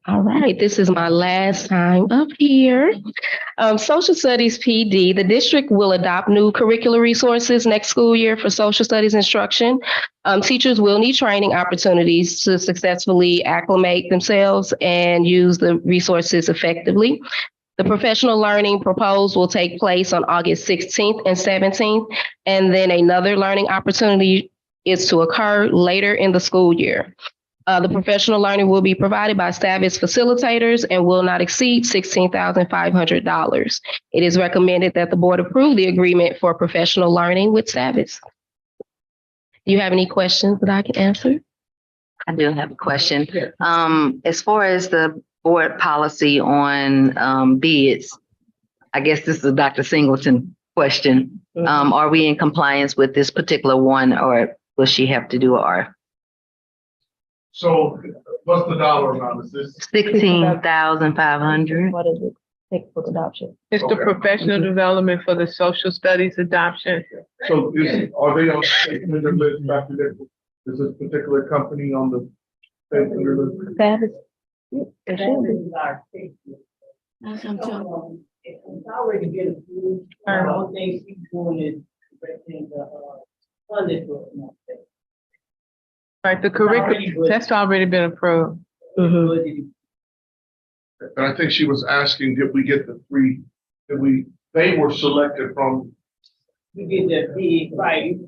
All right, this is my last time up here. Social Studies PD, the district will adopt new curricular resources next school year for social studies instruction. Teachers will need training opportunities to successfully acclimate themselves and use the resources effectively. The professional learning proposed will take place on August 16th and 17th, and then another learning opportunity is to occur later in the school year. The professional learning will be provided by Savvis facilitators and will not exceed $16,500. It is recommended that the board approve the agreement for professional learning with Savvis. Do you have any questions that I can answer? I do have a question. As far as the board policy on bids, I guess this is a Dr. Singleton question. Are we in compliance with this particular one, or will she have to do R? So what's the dollar amount? Is this? 16,500. What is it? Textbook adoption. It's the professional development for the social studies adoption. So are they on the list, Dr. Dixon? Is this particular company on the list? Savvis. It's already been approved. The only thing she's doing is directing the funding for it. Right, the curriculum, that's already been approved. And I think she was asking, did we get the 3, they were selected from. We did that big, right?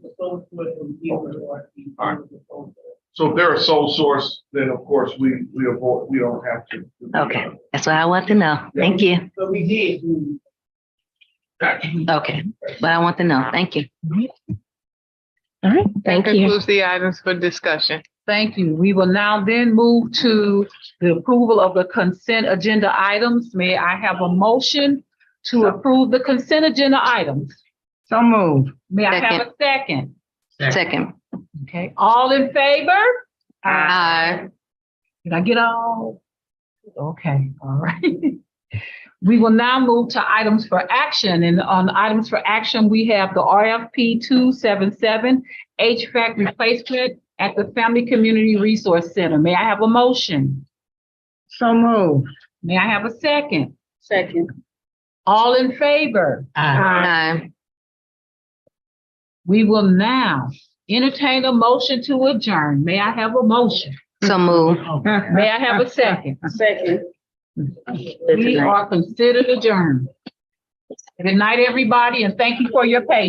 So if they're a sole source, then of course we don't have to. Okay, that's what I want to know. Thank you. So we did. Okay, but I want to know. Thank you. All right, That concludes the items for discussion. Thank you. We will now then move to the approval of the consent agenda items. May I have a motion to approve the consent agenda items? So moved. May I have a second? Second. Okay, all in favor? Aye. Did I get all? Okay, all right. We will now move to items for action. And on items for action, we have the RFP 277 HVAC replacement at the Family Community Resource Center. May I have a motion? So moved. May I have a second? Second. All in favor? Aye. We will now entertain a motion to adjourn. May I have a motion? So move. May I have a second? Second. We are considered adjourned. Good night, everybody, and thank you for your patience.